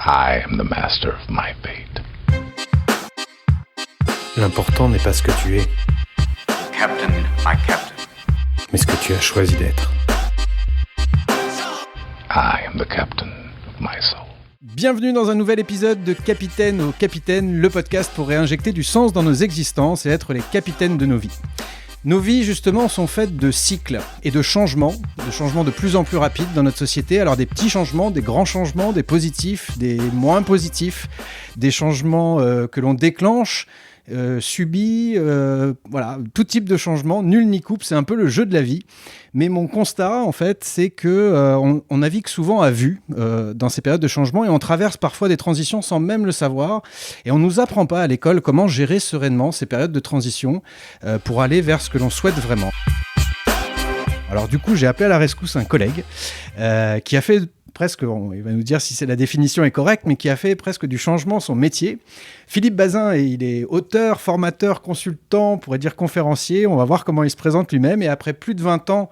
I am the master of my fate. L'important n'est pas ce que tu es, Captain, my captain. mais ce que tu as choisi d'être. I am the captain of my soul. Bienvenue dans un nouvel épisode de Capitaine au Capitaine, le podcast pour réinjecter du sens dans nos existences et être les capitaines de nos vies. Nos vies, justement, sont faites de cycles et de changements de plus en plus rapides dans notre société. Alors des petits changements, des grands changements, des positifs, des moins positifs, des changements que l'on déclenche, subit, voilà, tout type de changement, nul n'y coupe, c'est un peu le jeu de la vie. Mais mon constat, en fait, c'est que on navigue souvent à vue dans ces périodes de changement et on traverse parfois des transitions sans même le savoir. Et on nous apprend pas à l'école comment gérer sereinement ces périodes de transition pour aller vers ce que l'on souhaite vraiment. Alors du coup, j'ai appelé à la rescousse un collègue qui a fait presque, il va nous dire si la définition est correcte, mais qui a fait presque du changement son métier. Philippe Bazin, il est auteur, formateur, consultant, on pourrait dire conférencier. On va voir comment il se présente lui-même. Et après plus de 20 ans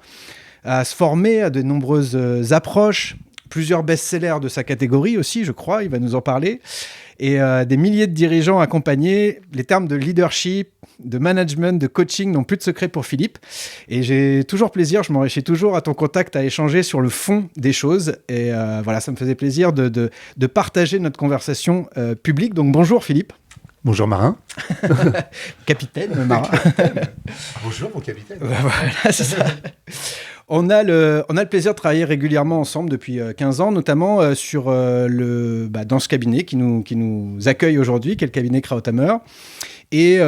à se former à de nombreuses approches, plusieurs best-sellers de sa catégorie aussi, je crois, il va nous en parler, et des milliers de dirigeants accompagnés, les termes de leadership, de management, de coaching n'ont plus de secret pour Philippe. Et j'ai toujours plaisir, je m'enrichis toujours à ton contact, à échanger sur le fond des choses. Et voilà, ça me faisait plaisir de partager notre conversation publique. Donc bonjour Philippe. Bonjour Marin. Capitaine Marin. Bonjour mon capitaine. Voilà, c'est ça. On a le plaisir de travailler régulièrement ensemble depuis 15 ans, notamment dans ce cabinet qui nous accueille aujourd'hui, qui est le cabinet Krauthammer. Et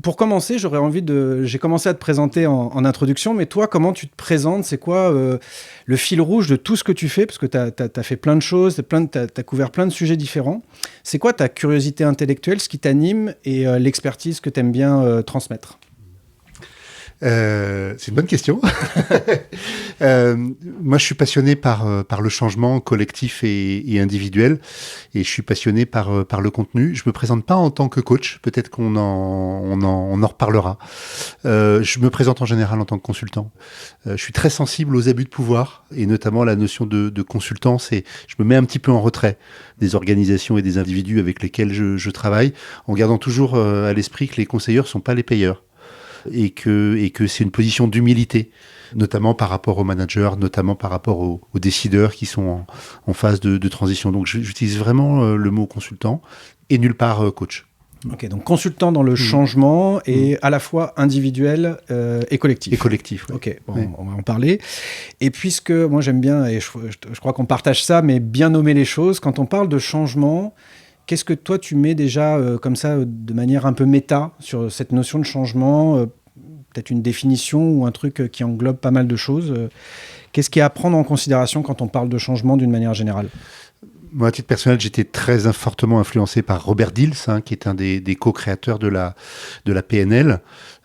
pour commencer, j'ai commencé à te présenter en introduction, mais toi, comment tu te présentes ? C'est quoi le fil rouge de tout ce que tu fais ? Parce que tu as fait plein de choses, tu as couvert plein de sujets différents. C'est quoi ta curiosité intellectuelle, ce qui t'anime et l'expertise que tu aimes bien transmettre ? C'est une bonne question. Moi, je suis passionné par le changement collectif et individuel, et je suis passionné par le contenu. Je me présente pas en tant que coach. Peut-être qu'on en reparlera. Je me présente en général en tant que consultant. Je suis très sensible aux abus de pouvoir, et notamment la notion de consultant. Je me mets un petit peu en retrait des organisations et des individus avec lesquels je travaille, en gardant toujours à l'esprit que les conseilleurs sont pas les payeurs. Et que c'est une position d'humilité, notamment par rapport aux managers, notamment par rapport aux décideurs qui sont en phase de transition. Donc j'utilise vraiment le mot consultant et nulle part coach. Ok, donc consultant dans le changement et à la fois individuel et collectif. Et collectif, oui. Ok, bon, oui. On va en parler. Et puisque moi j'aime bien, et je crois qu'on partage ça, mais bien nommer les choses, quand on parle de changement, qu'est-ce que toi tu mets déjà comme ça de manière un peu méta sur cette notion de changement, peut-être une définition ou un truc qui englobe pas mal de choses. Qu'est-ce qu'il y a à prendre en considération quand on parle de changement d'une manière générale ? Moi, à titre personnel, j'étais très fortement influencé par Robert Dills, qui est un des co-créateurs de la PNL.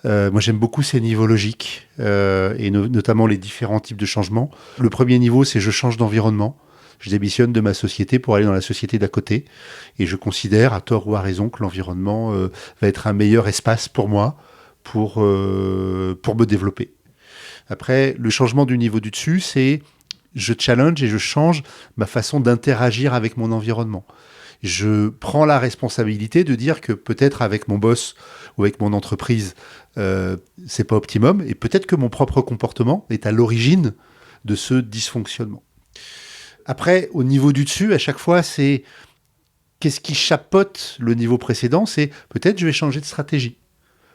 Moi, j'aime beaucoup ces niveaux logiques et notamment les différents types de changements. Le premier niveau, c'est je change d'environnement. Je démissionne de ma société pour aller dans la société d'à côté. Et je considère, à tort ou à raison, que l'environnement va être un meilleur espace pour moi pour me développer. Après, le changement du niveau du dessus, c'est je challenge et je change ma façon d'interagir avec mon environnement. Je prends la responsabilité de dire que peut-être avec mon boss ou avec mon entreprise, c'est pas optimum. Et peut-être que mon propre comportement est à l'origine de ce dysfonctionnement. Après, au niveau du dessus, à chaque fois, c'est qu'est-ce qui chapeaute le niveau précédent ? C'est peut-être je vais changer de stratégie.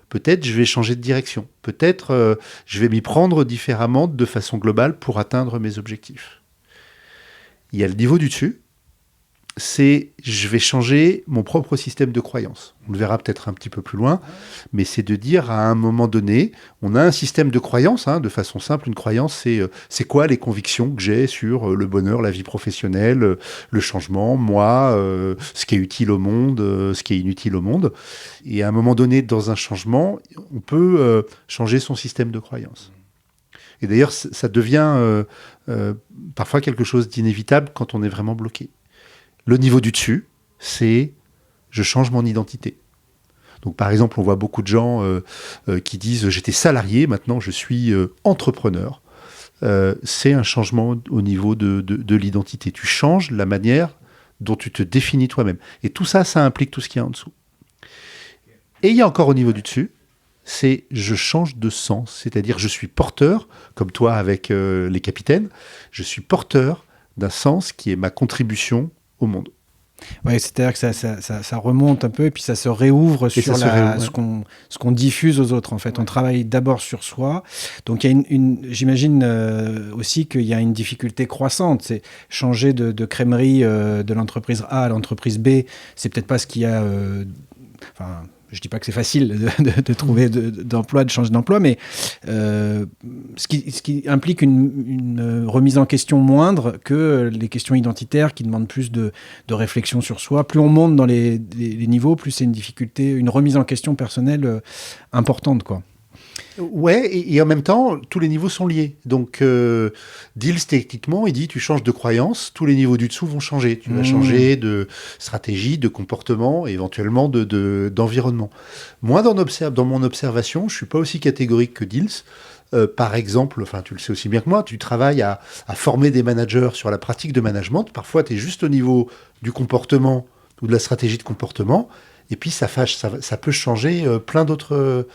Peut-être je vais changer de direction. Peut-être je vais m'y prendre différemment de façon globale pour atteindre mes objectifs. Il y a le niveau du dessus, c'est je vais changer mon propre système de croyance. On le verra peut-être un petit peu plus loin, mais c'est de dire à un moment donné, on a un système de croyance, de façon simple, une croyance, c'est quoi les convictions que j'ai sur le bonheur, la vie professionnelle, le changement, moi, ce qui est utile au monde, ce qui est inutile au monde. Et à un moment donné, dans un changement, on peut changer son système de croyance. Et d'ailleurs, ça devient parfois quelque chose d'inévitable quand on est vraiment bloqué. Le niveau du dessus, c'est je change mon identité. Donc par exemple, on voit beaucoup de gens qui disent j'étais salarié, maintenant je suis entrepreneur. C'est un changement au niveau de l'identité. Tu changes la manière dont tu te définis toi-même. Et tout ça, ça implique tout ce qu'il y a en dessous. Et il y a encore au niveau du dessus, c'est je change de sens, c'est-à-dire je suis porteur, comme toi avec les capitaines, je suis porteur d'un sens qui est ma contribution au monde. Ouais, c'est-à-dire que ça remonte un peu et puis ça se réouvre sur ce qu'on diffuse aux autres. En fait, on travaille d'abord sur soi. Donc, il y a j'imagine aussi qu'il y a une difficulté croissante. C'est changer de crèmerie de l'entreprise A à l'entreprise B. C'est peut-être pas ce qu'il y a. Je dis pas que c'est facile de trouver d'emploi, de changer d'emploi, mais ce qui implique une remise en question moindre que les questions identitaires qui demandent plus de réflexion sur soi. Plus on monte dans les niveaux, plus c'est une difficulté, une remise en question personnelle importante, quoi. Ouais, et en même temps, tous les niveaux sont liés. Donc, Diels, techniquement, il dit, tu changes de croyance, tous les niveaux du dessous vont changer. Tu vas changer de stratégie, de comportement, et éventuellement d'environnement. Moi, dans mon observation, je suis pas aussi catégorique que Diels. Par exemple, tu le sais aussi bien que moi, tu travailles à former des managers sur la pratique de management. Parfois, tu es juste au niveau du comportement ou de la stratégie de comportement, et puis ça peut changer plein d'autres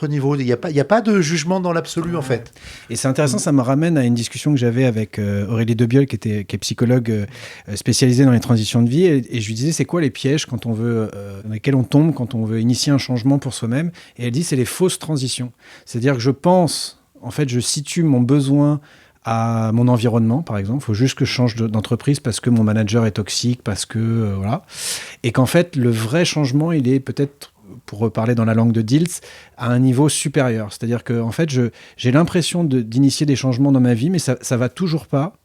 niveaux. Il n'y a pas de jugement dans l'absolu, en fait. Et c'est intéressant, ça me ramène à une discussion que j'avais avec Aurélie Debiol, qui est psychologue spécialisée dans les transitions de vie. Et je lui disais, c'est quoi les pièges dans lesquels on tombe quand on veut initier un changement pour soi-même? Et elle dit, c'est les fausses transitions. C'est-à-dire que je situe mon besoin à mon environnement, par exemple. Il faut juste que je change d'entreprise parce que mon manager est toxique, parce que... voilà. Et qu'en fait, le vrai changement, il est peut-être, pour reparler dans la langue de Diels, à un niveau supérieur. C'est-à-dire que en fait, j'ai l'impression d'initier des changements dans ma vie, mais ça va toujours pas,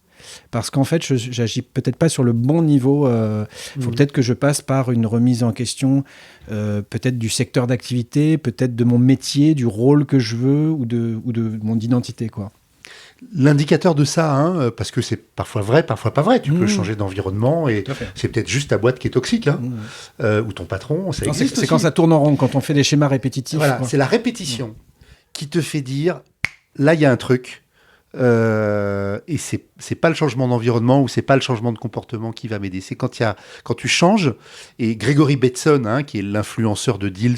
parce qu'en fait, j'agis peut-être pas sur le bon niveau. Il faut peut-être que je passe par une remise en question, peut-être du secteur d'activité, peut-être de mon métier, du rôle que je veux, ou de mon identité, quoi. L'indicateur de ça, parce que c'est parfois vrai, parfois pas vrai. Tu peux changer d'environnement et c'est peut-être juste ta boîte qui est toxique, ou ton patron, ça existe aussi. C'est quand ça tourne en rond, quand on fait des schémas répétitifs. Voilà, c'est la répétition qui te fait dire, là, il y a un truc, et c'est pas le changement d'environnement ou c'est pas le changement de comportement qui va m'aider. C'est quand tu changes, et Gregory Bateson, qui est l'influenceur de Diels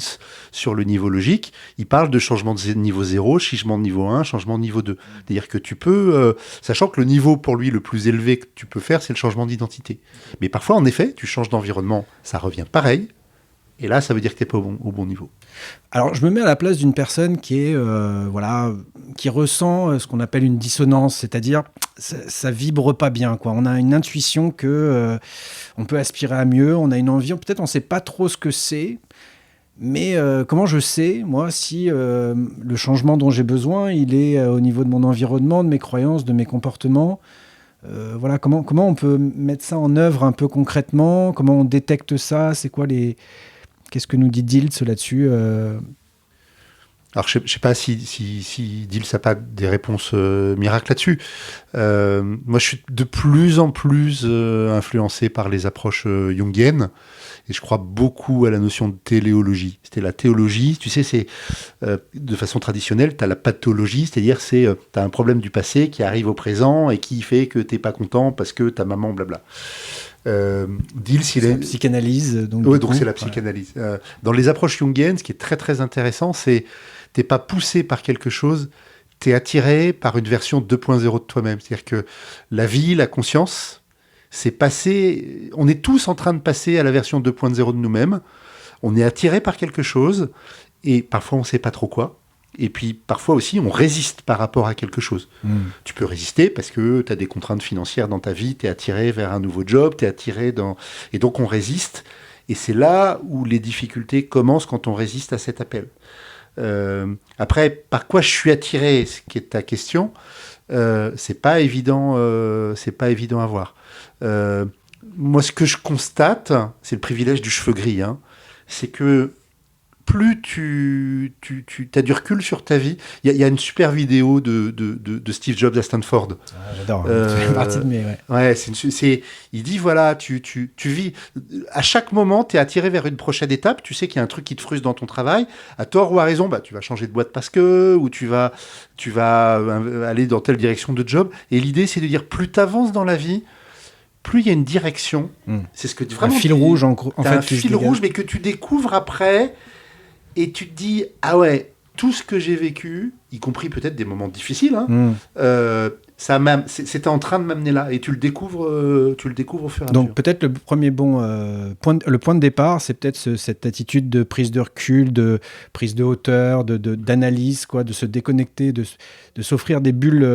sur le niveau logique, il parle de changement de niveau 0, changement de niveau 1, changement de niveau 2. C'est-à-dire que tu peux, sachant que le niveau pour lui le plus élevé que tu peux faire, c'est le changement d'identité. Mais parfois, en effet, tu changes d'environnement, ça revient pareil. Et là, ça veut dire que tu n'es pas au bon niveau. Alors, je me mets à la place d'une personne qui est, qui ressent ce qu'on appelle une dissonance, c'est-à-dire ça vibre pas bien, quoi. On a une intuition que on peut aspirer à mieux, on a une envie, peut-être on ne sait pas trop ce que c'est, mais comment je sais, moi, si le changement dont j'ai besoin, il est au niveau de mon environnement, de mes croyances, de mes comportements. Comment on peut mettre ça en œuvre un peu concrètement? Comment on détecte ça? C'est quoi Qu'est-ce que nous dit Diels là-dessus? Alors, je ne sais pas si Diels n'a pas des réponses miracles là-dessus. Moi, je suis de plus en plus influencé par les approches jungiennes, et je crois beaucoup à la notion de téléologie. C'était la théologie, tu sais, c'est de façon traditionnelle, tu as la pathologie, c'est-à-dire tu as un problème du passé qui arrive au présent et qui fait que tu n'es pas content parce que ta maman, blabla. Diels, c'est la psychanalyse. Oui, donc c'est la psychanalyse. Dans les approches jungiennes, ce qui est très très intéressant, c'est t'es pas poussé par quelque chose, t'es attiré par une version 2.0 de toi-même. C'est-à-dire que la vie, la conscience, c'est passé. On est tous en train de passer à la version 2.0 de nous-mêmes. On est attiré par quelque chose et parfois on sait pas trop quoi. Et puis, parfois aussi, on résiste par rapport à quelque chose. Tu peux résister parce que tu as des contraintes financières dans ta vie, tu es attiré vers un nouveau job, tu es attiré dans... Et donc, on résiste. Et c'est là où les difficultés commencent quand on résiste à cet appel. Après, par quoi je suis attiré, ce qui est ta question, c'est pas évident à voir. Moi, ce que je constate, c'est le privilège du cheveu gris, c'est que plus tu as du recul sur ta vie. Il y a une super vidéo de Steve Jobs à Stanford. Ah, j'adore. C'est partie de mes... Ouais, il dit, voilà, tu vis... À chaque moment, tu es attiré vers une prochaine étape. Tu sais qu'il y a un truc qui te frustre dans ton travail. À tort ou à raison, tu vas changer de boîte parce que... Ou tu vas aller dans telle direction de job. Et l'idée, c'est de dire, plus tu avances dans la vie, plus il y a une direction. C'est ce que vraiment un fil rouge en fait. Un fil rouge, mais que tu découvres après, et tu te dis ah ouais, tout ce que j'ai vécu, y compris peut-être des moments difficiles, c'était en train de m'amener là, et tu le découvres au fur et à mesure. Donc peut-être le premier point de départ, c'est peut-être cette attitude de prise de recul, de prise de hauteur, d'analyse, quoi, de se déconnecter, de s'offrir des bulles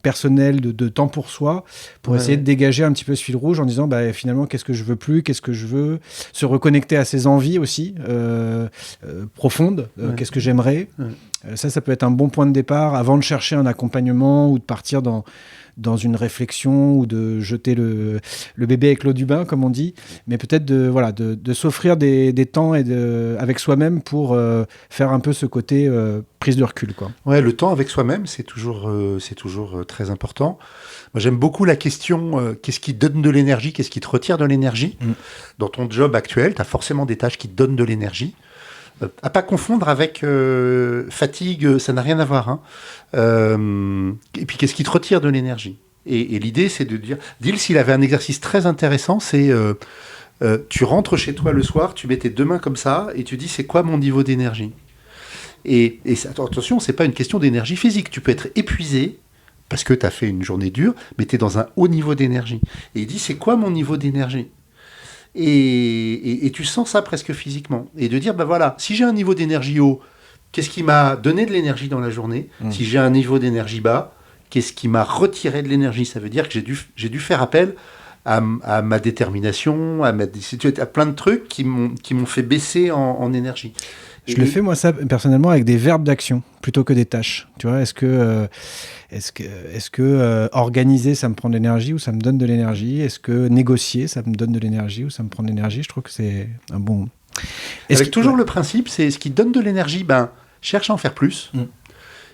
personnelles de temps pour soi, pour essayer de dégager un petit peu ce fil rouge en disant finalement qu'est-ce que je veux plus, qu'est-ce que je veux, se reconnecter à ses envies aussi profondes, qu'est-ce que j'aimerais. Ça peut être un bon point de départ avant de chercher un accompagnement ou de partir dans une réflexion ou de jeter le bébé avec l'eau du bain, comme on dit. Mais peut-être de s'offrir des temps avec soi-même pour faire un peu ce côté prise de recul, quoi. Ouais, le temps avec soi-même, c'est toujours très important. Moi, j'aime beaucoup la question qu'est-ce qui donne de l'énergie, qu'est-ce qui te retire de l'énergie. Dans ton job actuel, tu as forcément des tâches qui te donnent de l'énergie. À pas confondre avec fatigue, ça n'a rien à voir. Hein. Et puis, qu'est-ce qui te retire de l'énergie ? Et l'idée, c'est de dire... Dill, s'il avait un exercice très intéressant, c'est... tu rentres chez toi le soir, tu mets tes deux mains comme ça, et tu dis, c'est quoi mon niveau d'énergie ? Et attention, c'est pas une question d'énergie physique. Tu peux être épuisé, parce que tu as fait une journée dure, mais tu es dans un haut niveau d'énergie. Et il dit, c'est quoi mon niveau d'énergie ? Et tu sens ça presque physiquement. Et de dire, si j'ai un niveau d'énergie haut, qu'est-ce qui m'a donné de l'énergie dans la journée ? Si j'ai un niveau d'énergie bas, qu'est-ce qui m'a retiré de l'énergie ? Ça veut dire que j'ai dû faire appel à ma détermination, à plein de trucs qui m'ont fait baisser en énergie. Je le fais, moi, ça, personnellement, avec des verbes d'action plutôt que des tâches. Tu vois, est-ce que organiser, ça me prend de l'énergie ou ça me donne de l'énergie ? Est-ce que négocier, ça me donne de l'énergie ou ça me prend de l'énergie ? Je trouve que c'est un bon... Avec toujours le principe, c'est ce qui te donne de l'énergie, cherche à en faire plus.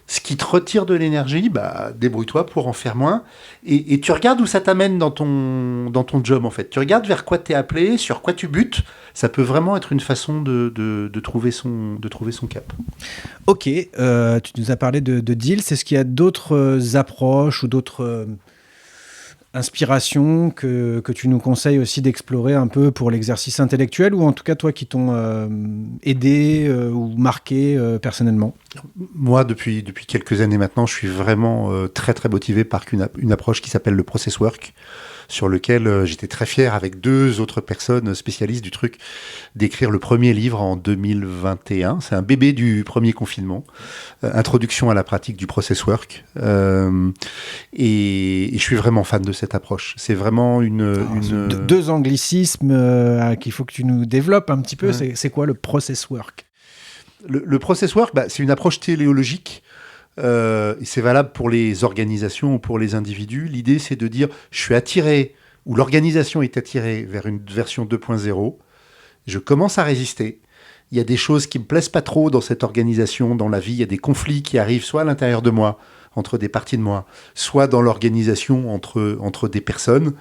Ce qui te retire de l'énergie, débrouille-toi pour en faire moins. Et tu regardes où ça t'amène dans ton job, en fait. Tu regardes vers quoi tu es appelé, sur quoi tu butes. Ça peut vraiment être une façon de trouver son cap. Ok, tu nous as parlé de Dill. Est-ce qu'il y a d'autres approches ou d'autres inspirations que tu nous conseilles aussi d'explorer un peu pour l'exercice intellectuel, ou en tout cas toi qui t'ont aidé ou marqué personnellement ? Moi, depuis quelques années maintenant, je suis vraiment très très motivé par une approche qui s'appelle le process work, sur lequel j'étais très fier, avec 2 autres personnes spécialistes du truc, d'écrire le premier livre en 2021. C'est un bébé du premier confinement, Introduction à la pratique du process work. Et je suis vraiment fan de cette approche. C'est vraiment deux anglicismes qu'il faut que tu nous développes un petit peu. Ouais. C'est quoi le process work ? Le process work, c'est une approche téléologique. Et c'est valable pour les organisations ou pour les individus. L'idée, c'est de dire, je suis attiré, ou l'organisation est attirée vers une version 2.0, je commence à résister. Il y a des choses qui me plaisent pas trop dans cette organisation, dans la vie. Il y a des conflits qui arrivent soit à l'intérieur de moi, entre des parties de moi, soit dans l'organisation entre des personnes.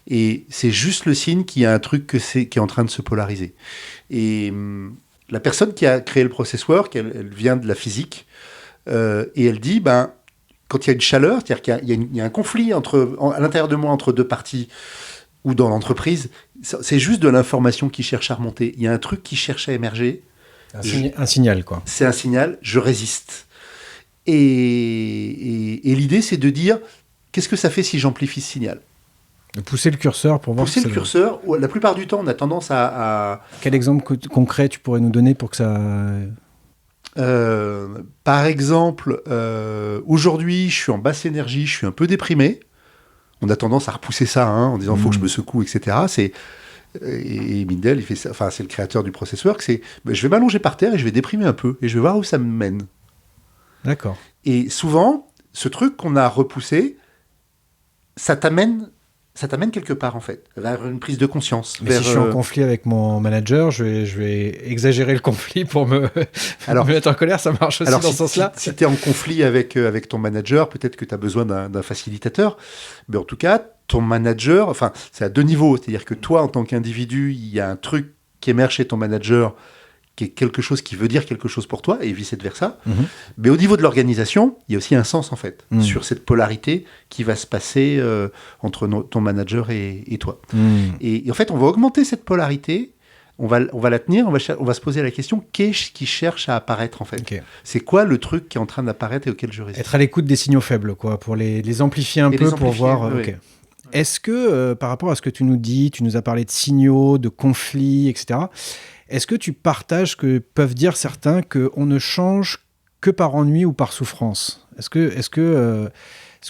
Et c'est juste le signe qu'il y a un truc qui est en train de se polariser. Et la personne qui a créé le process work, elle vient de la physique. Et elle dit, quand il y a une chaleur, c'est-à-dire qu'il y a un conflit à l'intérieur de moi entre 2 parties ou dans l'entreprise, c'est juste de l'information qui cherche à remonter. Il y a un truc qui cherche à émerger. Un signal, quoi. C'est un signal, je résiste. Et l'idée, c'est de dire, qu'est-ce que ça fait si j'amplifie ce signal ? De pousser le curseur pour voir... Pousser le curseur, la plupart du temps, on a tendance à... Quel exemple concret tu pourrais nous donner pour que ça... Par exemple, aujourd'hui, je suis en basse énergie, je suis un peu déprimé. On a tendance à repousser ça, en disant faut que je me secoue, etc. Et Mindel, il fait ça. Enfin, c'est le créateur du process work. Je vais m'allonger par terre et je vais déprimer un peu et je vais voir où ça me mène. D'accord. Et souvent, ce truc qu'on a repoussé, ça t'amène quelque part, en fait, vers une prise de conscience. Mais si je suis en conflit avec mon manager, je vais exagérer le conflit pour me mettre en colère, ça marche aussi dans ce sens-là. Si tu es en conflit avec ton manager, peut-être que tu as besoin d'un facilitateur. Mais en tout cas, ton manager, c'est à 2 niveaux. C'est-à-dire que toi, en tant qu'individu, il y a un truc qui émerge chez ton manager qui est quelque chose qui veut dire quelque chose pour toi, et vice-versa. Mais au niveau de l'organisation, il y a aussi un sens, en fait, sur cette polarité qui va se passer entre ton manager et toi. Et en fait, on va augmenter cette polarité, on va la tenir, on va se poser la question, qu'est-ce qui cherche à apparaître, en fait? Okay. C'est quoi le truc qui est en train d'apparaître et auquel je résiste? Être à l'écoute des signaux faibles, quoi, pour les amplifier un peu, pour voir... Oui. Okay. Est-ce que, par rapport à ce que tu nous dis, tu nous as parlé de signaux, de conflits, etc., est-ce que tu partages que peuvent dire certains qu'on ne change que par ennui ou par souffrance? Est-ce que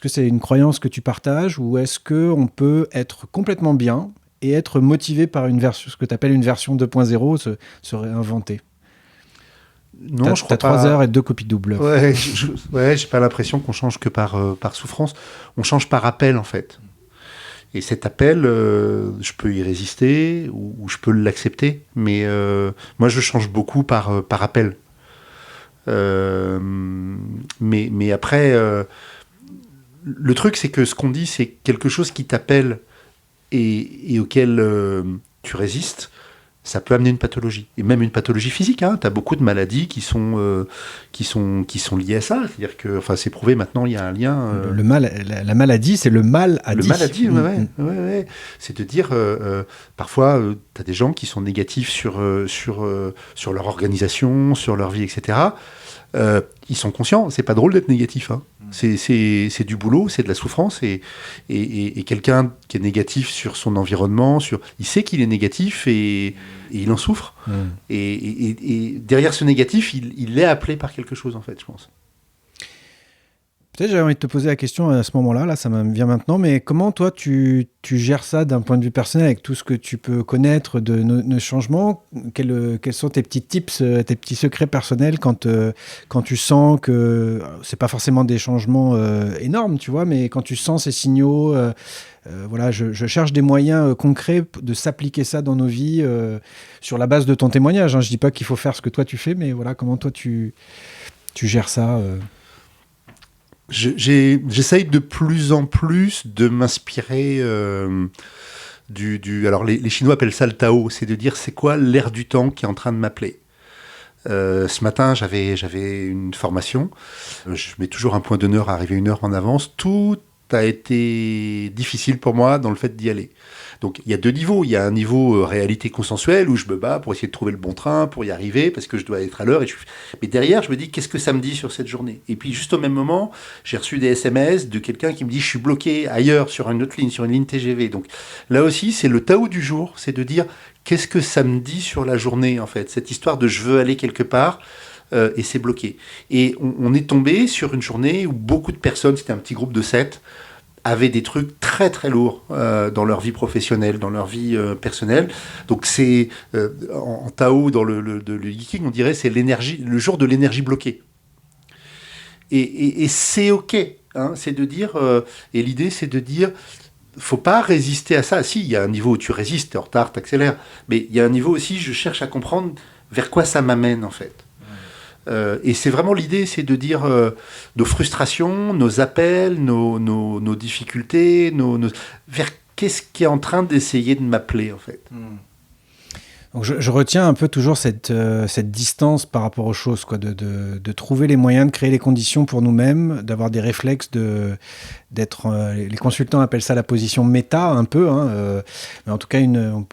c'est une croyance que tu partages, ou est-ce qu'on peut être complètement bien et être motivé par une version, ce que tu appelles une version 2.0, se réinventer? Non, je crois pas. 3 heures et 2 copies doubles. Ouais, j'ai pas l'impression qu'on change que par souffrance. On change par appel, en fait. Et cet appel, je peux y résister ou je peux l'accepter. Mais moi, je change beaucoup par appel. Mais après, le truc, c'est que ce qu'on dit, c'est quelque chose qui t'appelle et auquel tu résistes. Ça peut amener une pathologie, et même une pathologie physique. Hein. Tu as beaucoup de maladies qui sont liées à ça. C'est-à-dire que, enfin, c'est prouvé maintenant, il y a un lien. La maladie, c'est le mal à dire. Le maladie, ouais. C'est de dire, parfois, tu as des gens qui sont négatifs sur leur organisation, sur leur vie, etc. Ils sont conscients, c'est pas drôle d'être négatif. Hein. C'est du boulot, c'est de la souffrance. Et quelqu'un qui est négatif sur son environnement, il sait qu'il est négatif et il en souffre. Et derrière ce négatif, il est appelé par quelque chose, en fait, je pense. Peut-être j'avais envie de te poser la question à ce moment-là, là ça me vient maintenant, mais comment toi tu gères ça d'un point de vue personnel avec tout ce que tu peux connaître de nos changements? Quels sont tes petits tips, tes petits secrets personnels quand tu sens que c'est pas forcément des changements énormes, tu vois, mais quand tu sens ces signaux, voilà, je cherche des moyens concrets de s'appliquer ça dans nos vies sur la base de ton témoignage. Hein. Je dis pas qu'il faut faire ce que toi tu fais, mais voilà, comment toi tu gères ça J'essaye de plus en plus de m'inspirer alors les Chinois appellent ça le Tao, c'est de dire c'est quoi l'air du temps qui est en train de m'appeler. Ce matin, j'avais une formation. Je mets toujours un point d'honneur à arriver 1 heure en avance. Tout a été difficile pour moi dans le fait d'y aller. Donc il y a 2 niveaux. Il y a un niveau réalité consensuelle où je me bats pour essayer de trouver le bon train, pour y arriver, parce que je dois être à l'heure. Mais derrière, je me dis, qu'est-ce que ça me dit sur cette journée? Et puis juste au même moment, j'ai reçu des SMS de quelqu'un qui me dit, je suis bloqué ailleurs, sur une autre ligne, sur une ligne TGV. Donc là aussi, c'est le Tao du jour, c'est de dire, qu'est-ce que ça me dit sur la journée, en fait? Cette histoire de je veux aller quelque part, et c'est bloqué. Et on est tombé sur une journée où beaucoup de personnes, c'était un petit groupe de 7, avaient des trucs très très lourds dans leur vie professionnelle, dans leur vie personnelle. Donc c'est en Tao, dans le Yiking, on dirait c'est l'énergie, le jour de l'énergie bloquée. Et c'est ok, hein, c'est de dire. Et l'idée c'est de dire, faut pas résister à ça. Si, il y a un niveau où tu résistes, t'es en retard, t'accélères, mais il y a un niveau aussi, je cherche à comprendre vers quoi ça m'amène en fait. Et c'est vraiment l'idée, c'est de dire nos frustrations, nos appels, nos difficultés, vers qu'est-ce qui est en train d'essayer de m'appeler en fait. Donc je retiens un peu toujours cette distance par rapport aux choses, quoi, de trouver les moyens de créer les conditions pour nous-mêmes, d'avoir des réflexes, d'être... les consultants appellent ça la position méta, un peu, hein, mais en tout cas, on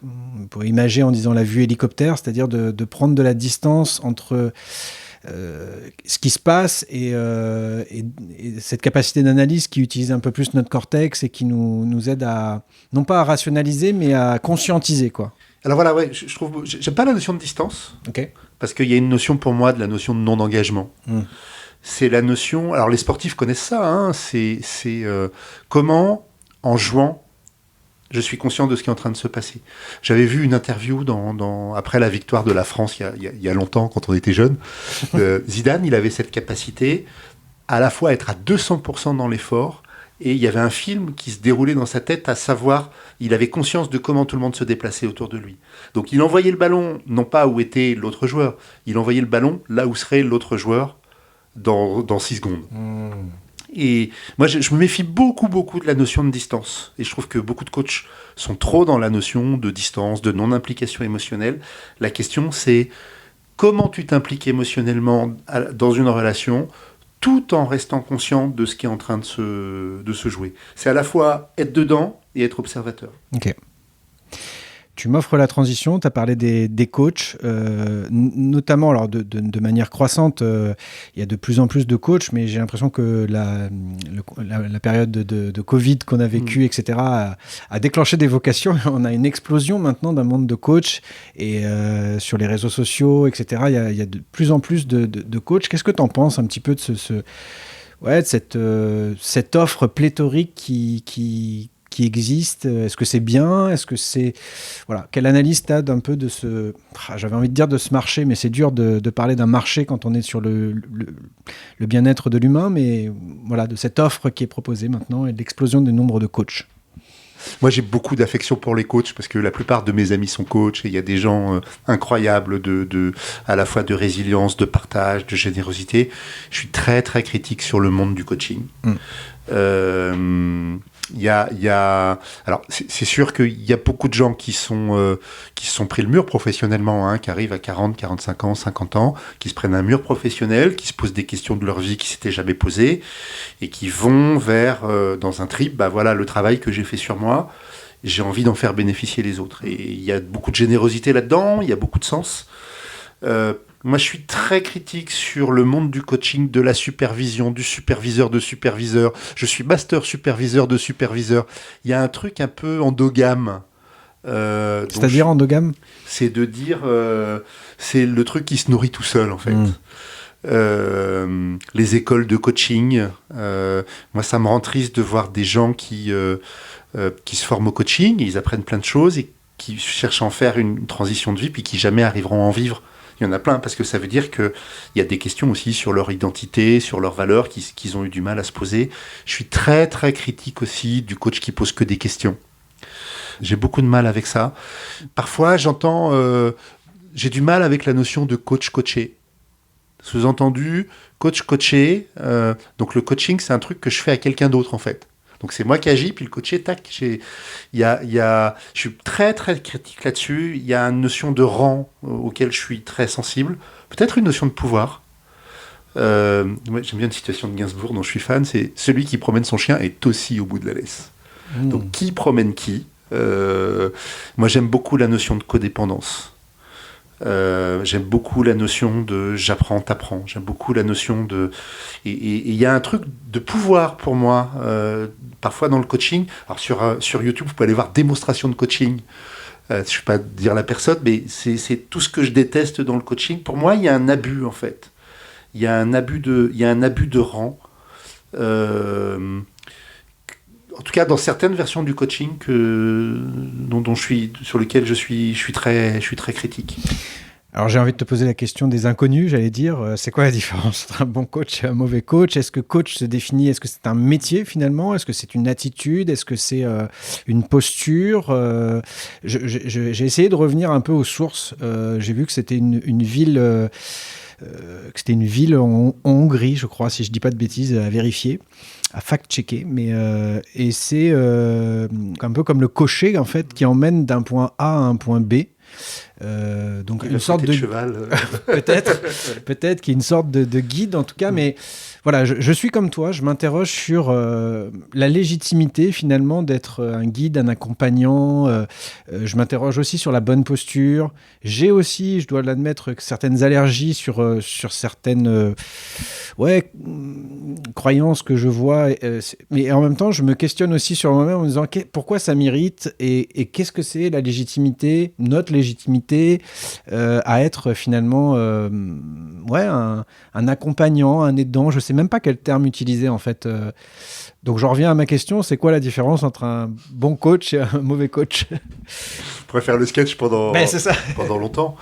pourrait imager en disant la vue hélicoptère, c'est-à-dire de prendre de la distance entre... ce qui se passe et cette capacité d'analyse qui utilise un peu plus notre cortex et qui nous aide à, non pas à rationaliser, mais à conscientiser, quoi. Alors voilà, ouais, je trouve, j'aime pas la notion de distance, okay. Parce qu'il y a une notion pour moi de la notion de non-engagement. C'est la notion, alors les sportifs connaissent ça, hein, c'est comment, en jouant, je suis conscient de ce qui est en train de se passer. J'avais vu une interview après la victoire de la France, il y a longtemps, quand on était jeune. Zidane, il avait cette capacité à la fois à être à 200% dans l'effort, et il y avait un film qui se déroulait dans sa tête, à savoir, il avait conscience de comment tout le monde se déplaçait autour de lui. Donc il envoyait le ballon, non pas où était l'autre joueur, il envoyait le ballon là où serait l'autre joueur dans 6 secondes. Et moi, je me méfie beaucoup de la notion de distance. Et je trouve que beaucoup de coachs sont trop dans la notion de distance, de non-implication émotionnelle. La question, c'est comment tu t'impliques émotionnellement dans une relation tout en restant conscient de ce qui est en train de se jouer. C'est à la fois être dedans et être observateur. Ok. Tu m'offres la transition, tu as parlé des coachs, notamment alors de manière croissante, il y a de plus en plus de coachs, mais j'ai l'impression que la période de Covid qu'on a vécue, etc., a déclenché des vocations. On a une explosion maintenant d'un monde de coachs, et sur les réseaux sociaux, etc., il y a de plus en plus de coachs. Qu'est-ce que tu en penses un petit peu de cette offre pléthorique qui existe? Est-ce que c'est bien? Est-ce que c'est... Voilà. Quelle analyse tu as d'un peu de ce... J'avais envie de dire de ce marché, mais c'est dur de parler d'un marché quand on est sur le bien-être de l'humain, mais voilà, de cette offre qui est proposée maintenant et de l'explosion du nombre de coachs. Moi, j'ai beaucoup d'affection pour les coachs parce que la plupart de mes amis sont coachs et il y a des gens incroyables à la fois de résilience, de partage, de générosité. Je suis très, très critique sur le monde du coaching. Alors, c'est sûr qu'il y a beaucoup de gens qui se sont pris le mur professionnellement, qui arrivent à 40, 45 ans, 50 ans, qui se prennent un mur professionnel, qui se posent des questions de leur vie qui ne s'étaient jamais posées et qui vont vers, dans un trip, voilà le travail que j'ai fait sur moi, j'ai envie d'en faire bénéficier les autres. Et il y a beaucoup de générosité là-dedans, il y a beaucoup de sens. Moi, je suis très critique sur le monde du coaching, de la supervision, du superviseur de superviseur. Je suis master superviseur de superviseur. Il y a un truc un peu endogame. C'est-à-dire endogame ? C'est de dire... c'est le truc qui se nourrit tout seul, en fait. Les écoles de coaching. Moi, ça me rend triste de voir des gens qui se forment au coaching, ils apprennent plein de choses et qui cherchent à en faire une transition de vie, puis qui jamais arriveront à en vivre. Il y en a plein, parce que ça veut dire qu'il y a des questions aussi sur leur identité, sur leurs valeurs, qu'ils ont eu du mal à se poser. Je suis très, très critique aussi du coach qui pose que des questions. J'ai beaucoup de mal avec ça. Parfois, j'ai du mal avec la notion de coach-coaché. Sous-entendu, coach-coaché. Donc le coaching, c'est un truc que je fais à quelqu'un d'autre, en fait. Donc c'est moi qui agis, puis le coaché, tac. Je suis très très critique là-dessus. Il y a une notion de rang auquel je suis très sensible. Peut-être une notion de pouvoir. Moi, j'aime bien une citation de Gainsbourg dont je suis fan. C'est celui qui promène son chien est aussi au bout de la laisse. Donc qui promène qui? Moi j'aime beaucoup la notion de codépendance. J'aime beaucoup la notion de j'apprends, t'apprends. J'aime beaucoup la notion de... Et il y a un truc de pouvoir pour moi, parfois dans le coaching. Alors sur YouTube, vous pouvez aller voir démonstration de coaching. Je ne vais pas dire la personne, mais c'est tout ce que je déteste dans le coaching. Pour moi, il y a un abus, en fait. Il y a un abus de rang. En tout cas, dans certaines versions du coaching sur lesquelles je suis très critique. Alors j'ai envie de te poser la question des inconnus, j'allais dire, c'est quoi la différence entre un bon coach et un mauvais coach? Est-ce que coach se définit, est-ce que c'est un métier finalement? Est-ce que c'est une attitude? Est-ce que c'est une posture? J'ai essayé de revenir un peu aux sources. J'ai vu que c'était une ville... c'était une ville en Hongrie, je crois, si je ne dis pas de bêtises, à vérifier, à fact-checker. Et c'est un peu comme le cocher, en fait, qui emmène d'un point A à un point B. Donc une sorte de cheval. peut-être qu'il y a une sorte de guide, en tout cas, mais voilà, je suis comme toi, je m'interroge sur la légitimité finalement d'être un guide, un accompagnant. Je m'interroge aussi sur la bonne posture. J'ai aussi, je dois l'admettre, certaines allergies sur certaines croyances que je vois. Mais en même temps, je me questionne aussi sur moi-même en me disant pourquoi ça m'irrite et qu'est-ce que c'est la légitimité, notre légitimité à être finalement un accompagnant, un aidant. Je sais même pas quel terme utiliser en fait. Donc je reviens à ma question, c'est quoi la différence entre un bon coach et un mauvais coach? Je pourrais faire le sketch pendant longtemps.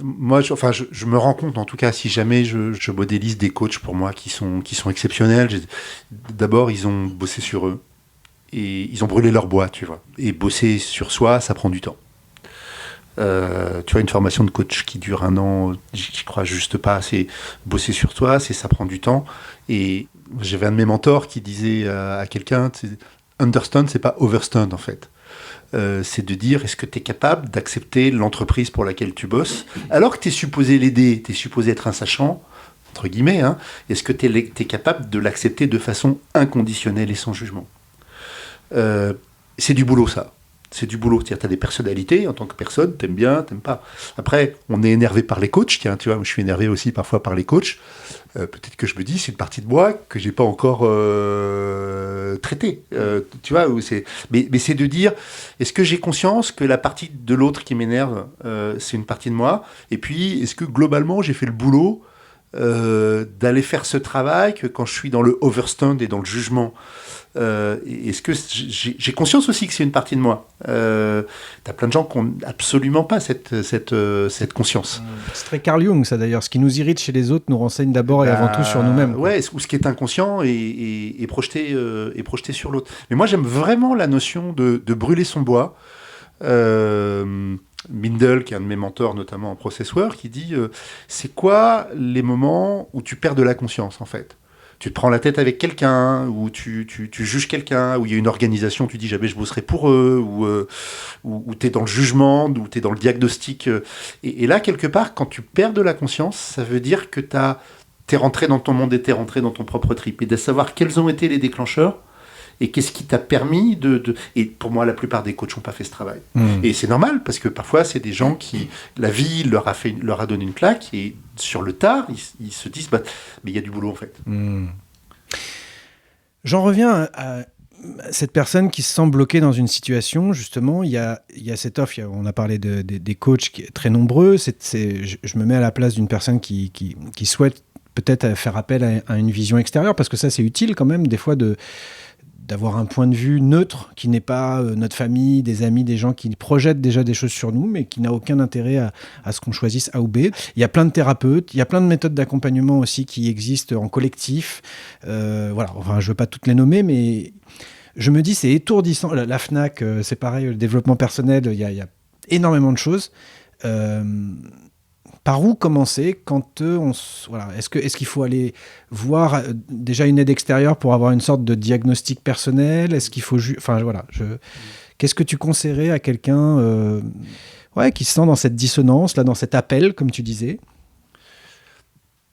Moi, je me rends compte, en tout cas, si jamais je modélise des coachs pour moi qui sont exceptionnels, d'abord, ils ont bossé sur eux et ils ont brûlé leur bois, tu vois. Et bosser sur soi, ça prend du temps. Tu vois, une formation de coach qui dure 1 an, j'y crois juste pas. C'est bosser sur toi, ça prend du temps. Et j'avais un de mes mentors qui disait à quelqu'un, understand, c'est pas overstand en fait. c'est de dire, est-ce que tu es capable d'accepter l'entreprise pour laquelle tu bosses, alors que tu es supposé l'aider, tu es supposé être un sachant, entre guillemets, hein, est-ce que tu es capable de l'accepter de façon inconditionnelle et sans jugement. C'est du boulot, ça. C'est du boulot. C'est-à-dire, tu as des personnalités en tant que personne, t'aimes bien, t'aimes pas. Après, on est énervé par les coachs. Tiens, tu vois, je suis énervé aussi parfois par les coachs. Peut-être que je me dis, c'est une partie de moi que j'ai pas encore traitée. Tu vois, mais c'est de dire, est-ce que j'ai conscience que la partie de l'autre qui m'énerve, c'est une partie de moi? Et puis, est-ce que globalement, j'ai fait le boulot d'aller faire ce travail que quand je suis dans le overstand et dans le jugement, est-ce que j'ai conscience aussi que c'est une partie de moi? T'as plein de gens qui n'ont absolument pas cette conscience. C'est très Carl Jung, ça d'ailleurs. Ce qui nous irrite chez les autres nous renseigne d'abord et avant tout sur nous-mêmes. Ouais, ou ce qui est inconscient est projeté sur l'autre. Mais moi, j'aime vraiment la notion de brûler son bois. Mindel, qui est un de mes mentors, notamment en process work, qui dit c'est quoi les moments où tu perds de la conscience, en fait? Tu te prends la tête avec quelqu'un, ou tu juges quelqu'un, ou il y a une organisation, tu dis jamais je bosserai pour eux, ou tu es dans le jugement, ou tu es dans le diagnostic. Et là, quelque part, quand tu perds de la conscience, ça veut dire que t'es rentré dans ton monde et t'es rentré dans ton propre trip. Et de savoir quels ont été les déclencheurs, et qu'est-ce qui t'a permis Et pour moi, la plupart des coachs n'ont pas fait ce travail. Et c'est normal, parce que parfois, c'est des gens qui... La vie leur a donné une claque, et sur le tard, ils se disent, mais il y a du boulot, en fait. J'en reviens à cette personne qui se sent bloquée dans une situation. Justement, il y a cette offre, on a parlé des coachs très nombreux. Je me mets à la place d'une personne qui souhaite peut-être faire appel à une vision extérieure, parce que ça, c'est utile quand même, des fois, d'avoir un point de vue neutre, qui n'est pas notre famille, des amis, des gens qui projettent déjà des choses sur nous, mais qui n'a aucun intérêt à ce qu'on choisisse A ou B. Il y a plein de thérapeutes, il y a plein de méthodes d'accompagnement aussi qui existent en collectif. Voilà, enfin, je ne veux pas toutes les nommer, mais je me dis, c'est étourdissant. La FNAC, c'est pareil, le développement personnel, il y a énormément de choses. Par où commencer quand voilà, est-ce qu'il faut aller voir déjà une aide extérieure pour avoir une sorte de diagnostic personnel? Est-ce qu'il faut enfin voilà, qu'est-ce que tu conseillerais à quelqu'un qui se sent dans cette dissonance là, dans cet appel comme tu disais?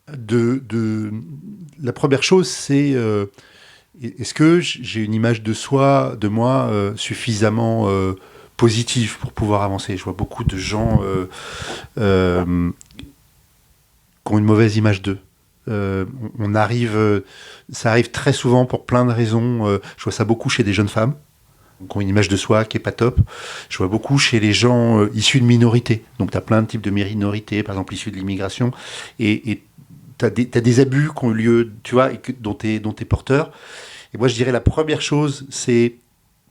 La première chose, c'est est-ce que j'ai une image de moi suffisamment positive pour pouvoir avancer? Je vois beaucoup de gens qui ont une mauvaise image d'eux. Ça arrive très souvent pour plein de raisons. Je vois ça beaucoup chez des jeunes femmes qui ont une image de soi qui est pas top. Je vois beaucoup chez les gens issus de minorités. Donc tu as plein de types de minorités, par exemple issus de l'immigration, et t'as des abus qui ont eu lieu, tu vois, dont t'es porteur. Et moi je dirais la première chose, c'est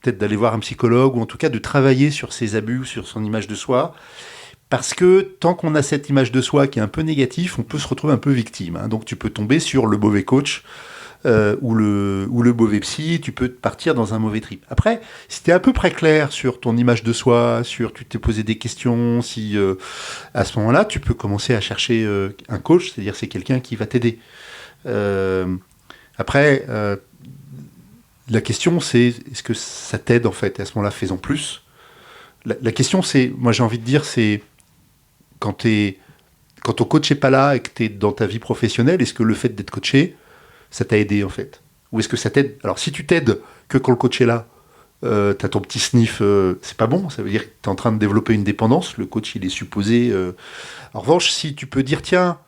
peut-être d'aller voir un psychologue, ou en tout cas de travailler sur ses abus, sur son image de soi, parce que tant qu'on a cette image de soi qui est un peu négative, on peut se retrouver un peu victime. Hein. Donc tu peux tomber sur le mauvais coach ou le mauvais psy, tu peux partir dans un mauvais trip. Après, si tu es à peu près clair sur ton image de soi, tu t'es posé des questions, si à ce moment-là, tu peux commencer à chercher un coach, c'est-à-dire c'est quelqu'un qui va t'aider. Après... la question, c'est est-ce que ça t'aide, en fait? Et à ce moment-là, fais-en plus. La question, c'est, moi j'ai envie de dire, c'est quand ton coach n'est pas là et que tu es dans ta vie professionnelle, est-ce que le fait d'être coaché, ça t'a aidé, en fait? Ou est-ce que ça t'aide? Alors, si tu t'aides que quand le coach est là, t'as ton petit sniff, c'est pas bon, ça veut dire que t'es en train de développer une dépendance, le coach, il est supposé... En revanche, si tu peux dire, tiens,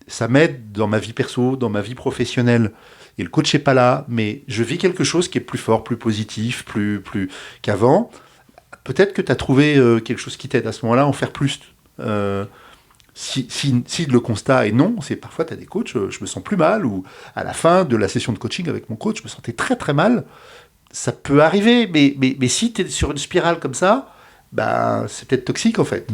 ça m'aide dans ma vie perso, dans ma vie professionnelle, et le coach n'est pas là, mais je vis quelque chose qui est plus fort, plus positif, plus qu'avant. Peut-être que tu as trouvé quelque chose qui t'aide à ce moment-là, en faire plus. Si le constat est non, c'est parfois tu as des coachs, je me sens plus mal, ou à la fin de la session de coaching avec mon coach, je me sentais très très mal. Ça peut arriver, mais si tu es sur une spirale comme ça, c'est peut-être toxique en fait.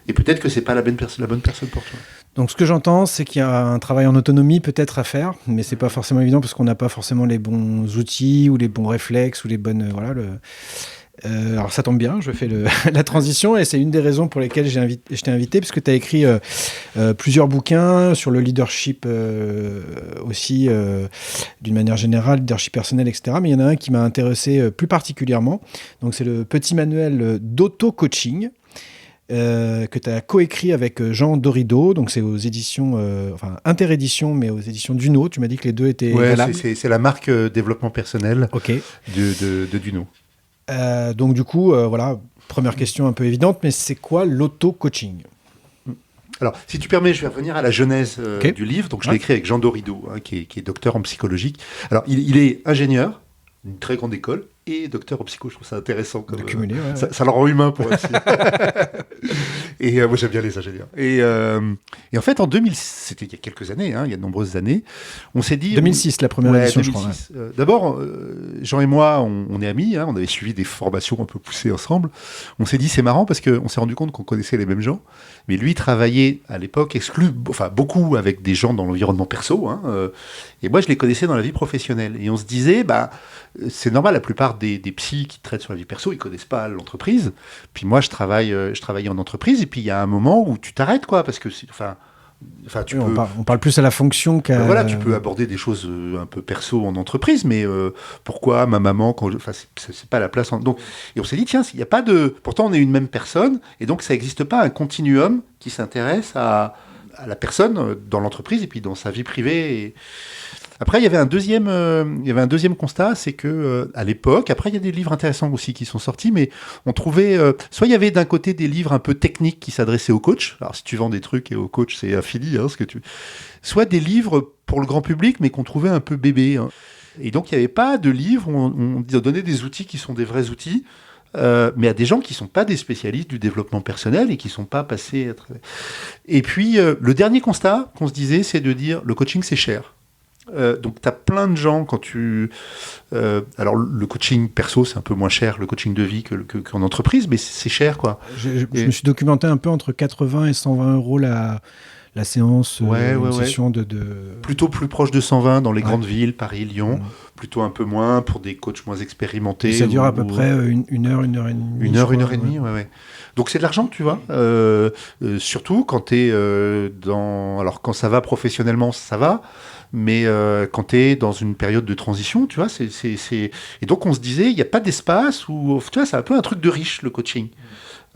Et peut-être que c'est pas la bonne personne pour toi. Donc ce que j'entends, c'est qu'il y a un travail en autonomie peut-être à faire, mais c'est pas forcément évident parce qu'on n'a pas forcément les bons outils ou les bons réflexes ou les bonnes... Alors ça tombe bien, je fais la transition et c'est une des raisons pour lesquelles je t'ai invité, parce que tu as écrit plusieurs bouquins sur le leadership aussi, d'une manière générale, leadership personnel, etc. Mais il y en a un qui m'a intéressé plus particulièrement. Donc c'est le petit manuel d'auto-coaching que tu as coécrit avec Jean Dorido. Donc c'est aux éditions, interéditions, mais aux éditions Duno. Tu m'as dit que les deux étaient valables. C'est la marque développement personnel Okay. de Duno. Donc du coup, voilà, première question un peu évidente, mais c'est quoi l'auto-coaching ? Alors, si tu permets, je vais revenir à la genèse du livre. Donc, je l'ai écrit avec Jean Dorido, qui est docteur en psychologie. Alors, il est ingénieur d'une très grande école et docteur en psycho. Je trouve ça intéressant. Comme, cumuler, ça le rend humain pour aussi. Et moi, j'aime bien les ingénieurs. Et en fait, en 2006, c'était il y a quelques années, il y a de nombreuses années, on s'est dit... 2006, la première édition, 2006. je crois. D'abord, Jean et moi, on est amis. On avait suivi des formations un peu poussées ensemble. On s'est dit, c'est marrant parce qu'on s'est rendu compte qu'on connaissait les mêmes gens. Mais lui travaillait à l'époque beaucoup avec des gens dans l'environnement perso. Et moi, je les connaissais dans la vie professionnelle. Et on se disait, c'est normal, la plupart des psys qui traitent sur la vie perso, ils connaissent pas l'entreprise. Puis moi, je travaillais en entreprise. Et puis il y a un moment où tu t'arrêtes, quoi, parce que on parle plus à la fonction qu'à... Voilà, tu peux aborder des choses un peu perso en entreprise, mais pourquoi ma maman, c'est pas la place. Et on s'est dit, tiens, il y a pas de... Pourtant, on est une même personne, et donc ça n'existe pas un continuum qui s'intéresse à la personne dans l'entreprise et puis dans sa vie privée. Après, il y avait un deuxième constat, c'est que à l'époque, après il y a des livres intéressants aussi qui sont sortis, mais on trouvait, soit il y avait d'un côté des livres un peu techniques qui s'adressaient aux coachs. Alors si tu vends des trucs et aux coachs, c'est infini, soit des livres pour le grand public, mais qu'on trouvait un peu bébés. Et donc il n'y avait pas de livres où on donnait des outils qui sont des vrais outils. Mais à des gens qui ne sont pas des spécialistes du développement personnel et qui ne sont pas passés à travers. Et puis, le dernier constat qu'on se disait, c'est de dire le coaching, c'est cher. Donc, tu as plein de gens quand tu... alors, le coaching perso, c'est un peu moins cher, le coaching de vie qu'en entreprise, mais c'est cher, quoi. Je me suis documenté un peu entre 80 et 120 euros la séance, session de... Plutôt plus proche de 120 dans les grandes villes, Paris, Lyon. Plutôt un peu moins pour des coachs moins expérimentés. Et ça dure à peu près une heure et demie. Une heure et demie, ouais. Donc c'est de l'argent, tu vois. Surtout quand tu es dans... Alors quand ça va professionnellement, ça va. Mais quand tu es dans une période de transition, tu vois, Et donc on se disait, il n'y a pas d'espace où... Tu vois, c'est un peu un truc de riche, le coaching.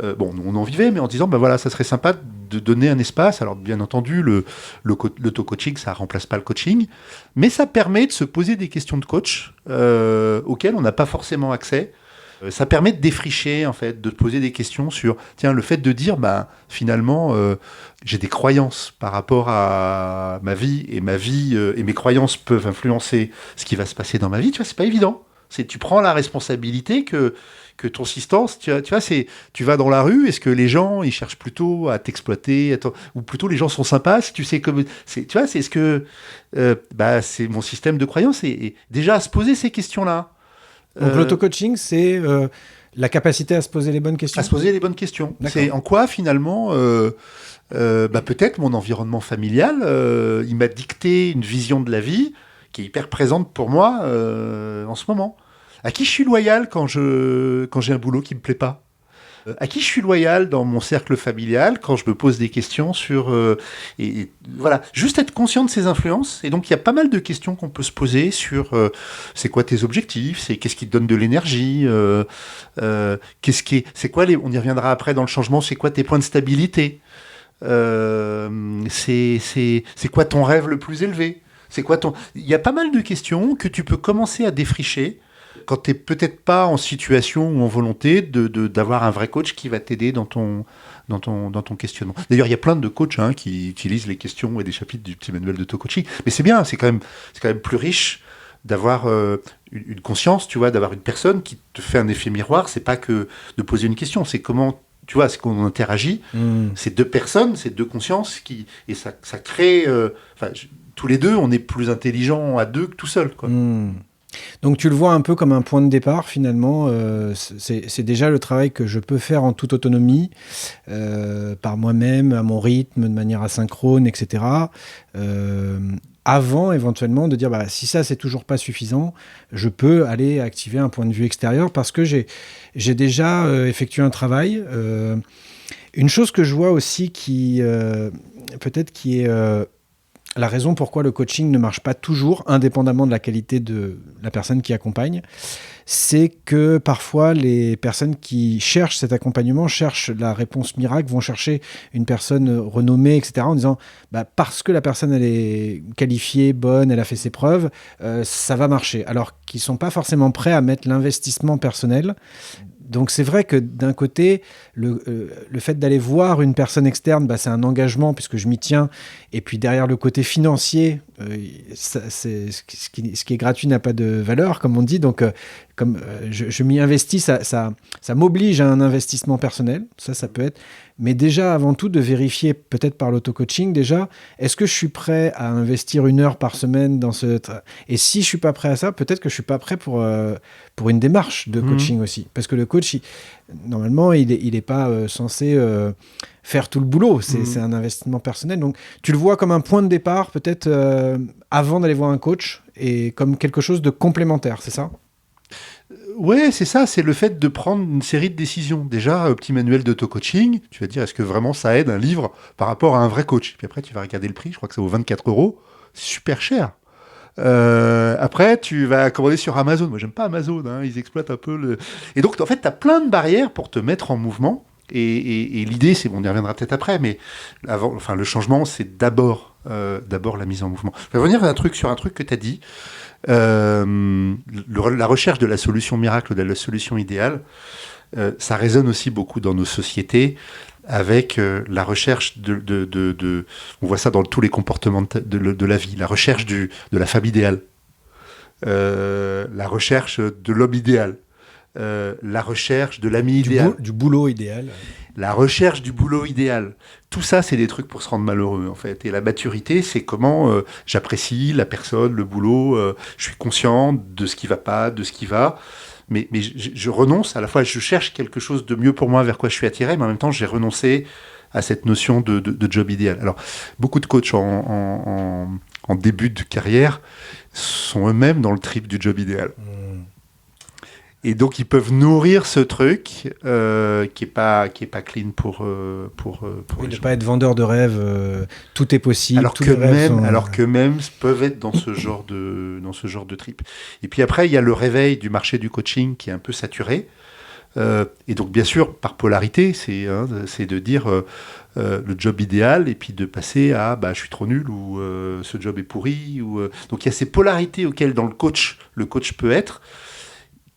On en vivait, mais en disant, voilà, ça serait sympa de donner un espace. Alors, bien entendu, l'auto-coaching, ça ne remplace pas le coaching, mais ça permet de se poser des questions de coach auxquelles on n'a pas forcément accès. Ça permet de défricher, en fait, de poser des questions sur, tiens, le fait de dire, finalement, j'ai des croyances par rapport à ma vie, et mes croyances peuvent influencer ce qui va se passer dans ma vie. Tu vois, c'est pas évident. Tu prends la responsabilité que ton assistance, tu vois, tu vas dans la rue, est-ce que les gens, ils cherchent plutôt à t'exploiter, ou plutôt les gens sont sympas, si tu sais comme, tu vois, c'est ce que, c'est mon système de croyance, et déjà à se poser ces questions-là. Donc l'auto-coaching, c'est la capacité à se poser les bonnes questions. À se poser les bonnes questions. D'accord. C'est en quoi finalement, peut-être mon environnement familial, il m'a dicté une vision de la vie qui est hyper présente pour moi en ce moment. À qui je suis loyal quand j'ai un boulot qui me plaît pas ? À qui je suis loyal dans mon cercle familial quand je me pose des questions sur... et voilà, juste être conscient de ces influences. Et donc, il y a pas mal de questions qu'on peut se poser sur c'est quoi tes objectifs, qu'est-ce qui te donne de l'énergie, c'est quoi on y reviendra après dans le changement, c'est quoi tes points de stabilité, c'est quoi ton rêve le plus élevé, il y a pas mal de questions que tu peux commencer à défricher quand tu n'es peut-être pas en situation ou en volonté d'avoir un vrai coach qui va t'aider dans ton questionnement. D'ailleurs, il y a plein de coachs qui utilisent les questions et des chapitres du petit manuel d'auto-coaching. Mais c'est bien, c'est quand même plus riche d'avoir une conscience, tu vois, d'avoir une personne qui te fait un effet miroir. C'est pas que de poser une question, c'est comment... Tu vois, c'est qu'on interagit. C'est deux personnes, c'est deux consciences et ça crée... tous les deux, on est plus intelligents à deux que tout seul, quoi. Donc tu le vois un peu comme un point de départ finalement, c'est déjà le travail que je peux faire en toute autonomie, par moi-même, à mon rythme, de manière asynchrone, etc. avant éventuellement de dire si ça c'est toujours pas suffisant, je peux aller activer un point de vue extérieur parce que j'ai déjà effectué un travail. Une chose que je vois aussi qui peut-être qui est la raison pourquoi le coaching ne marche pas toujours, indépendamment de la qualité de la personne qui accompagne, c'est que parfois les personnes qui cherchent cet accompagnement cherchent la réponse miracle, vont chercher une personne renommée, etc., en disant parce que la personne elle est qualifiée, bonne, elle a fait ses preuves, ça va marcher. Alors qu'ils ne sont pas forcément prêts à mettre l'investissement personnel. Donc c'est vrai que d'un côté, le fait d'aller voir une personne externe, c'est un engagement puisque je m'y tiens. Et puis derrière le côté financier, ce qui est gratuit n'a pas de valeur, comme on dit. Donc comme je m'y investis, ça m'oblige à un investissement personnel. Ça peut être. Mais déjà, avant tout, de vérifier, peut-être par l'auto-coaching déjà, est-ce que je suis prêt à investir 1 heure par semaine dans ce... Et si je ne suis pas prêt à ça, peut-être que je ne suis pas prêt pour une démarche de coaching aussi. Parce que le coach, normalement, il n'est pas censé faire tout le boulot. C'est un investissement personnel. Donc, tu le vois comme un point de départ, peut-être avant d'aller voir un coach, et comme quelque chose de complémentaire, c'est ça ? Ouais, c'est ça, c'est le fait de prendre une série de décisions. Déjà, petit manuel d'auto-coaching, tu vas dire, est-ce que vraiment ça aide un livre par rapport à un vrai coach ? Puis après, tu vas regarder le prix, je crois que ça vaut 24 €, c'est super cher. Après, tu vas commander sur Amazon. Moi, j'aime pas Amazon, ils exploitent un peu le... Et donc, en fait, tu as plein de barrières pour te mettre en mouvement. Et l'idée, c'est, on y reviendra peut-être après, mais le changement, c'est d'abord la mise en mouvement. Je vais revenir sur un truc que tu as dit. La recherche de la solution miracle, de la solution idéale, ça résonne aussi beaucoup dans nos sociétés avec la recherche on voit ça dans tous les comportements de la vie, la recherche de la femme idéale, la recherche de l'homme idéal, la recherche de l'ami idéal. Du boulot idéal. La recherche du boulot idéal. Tout ça, c'est des trucs pour se rendre malheureux, en fait. Et la maturité, c'est comment j'apprécie la personne, le boulot, je suis conscient de ce qui va pas, de ce qui va. Mais je renonce, à la fois, je cherche quelque chose de mieux pour moi, vers quoi je suis attiré, mais en même temps, j'ai renoncé à cette notion de job idéal. Alors, beaucoup de coachs en début de carrière sont eux-mêmes dans le trip du job idéal. Et donc, ils peuvent nourrir ce truc qui est pas clean pour oui, ne pas être vendeur de rêves, tout est possible. Alors que même peuvent être dans ce genre de trip. Et puis après, il y a le réveil du marché du coaching qui est un peu saturé. Et donc, bien sûr, par polarité, c'est de dire le job idéal et puis de passer à je suis trop nul ou ce job est pourri. Donc, il y a ces polarités auxquelles, dans le coach peut être,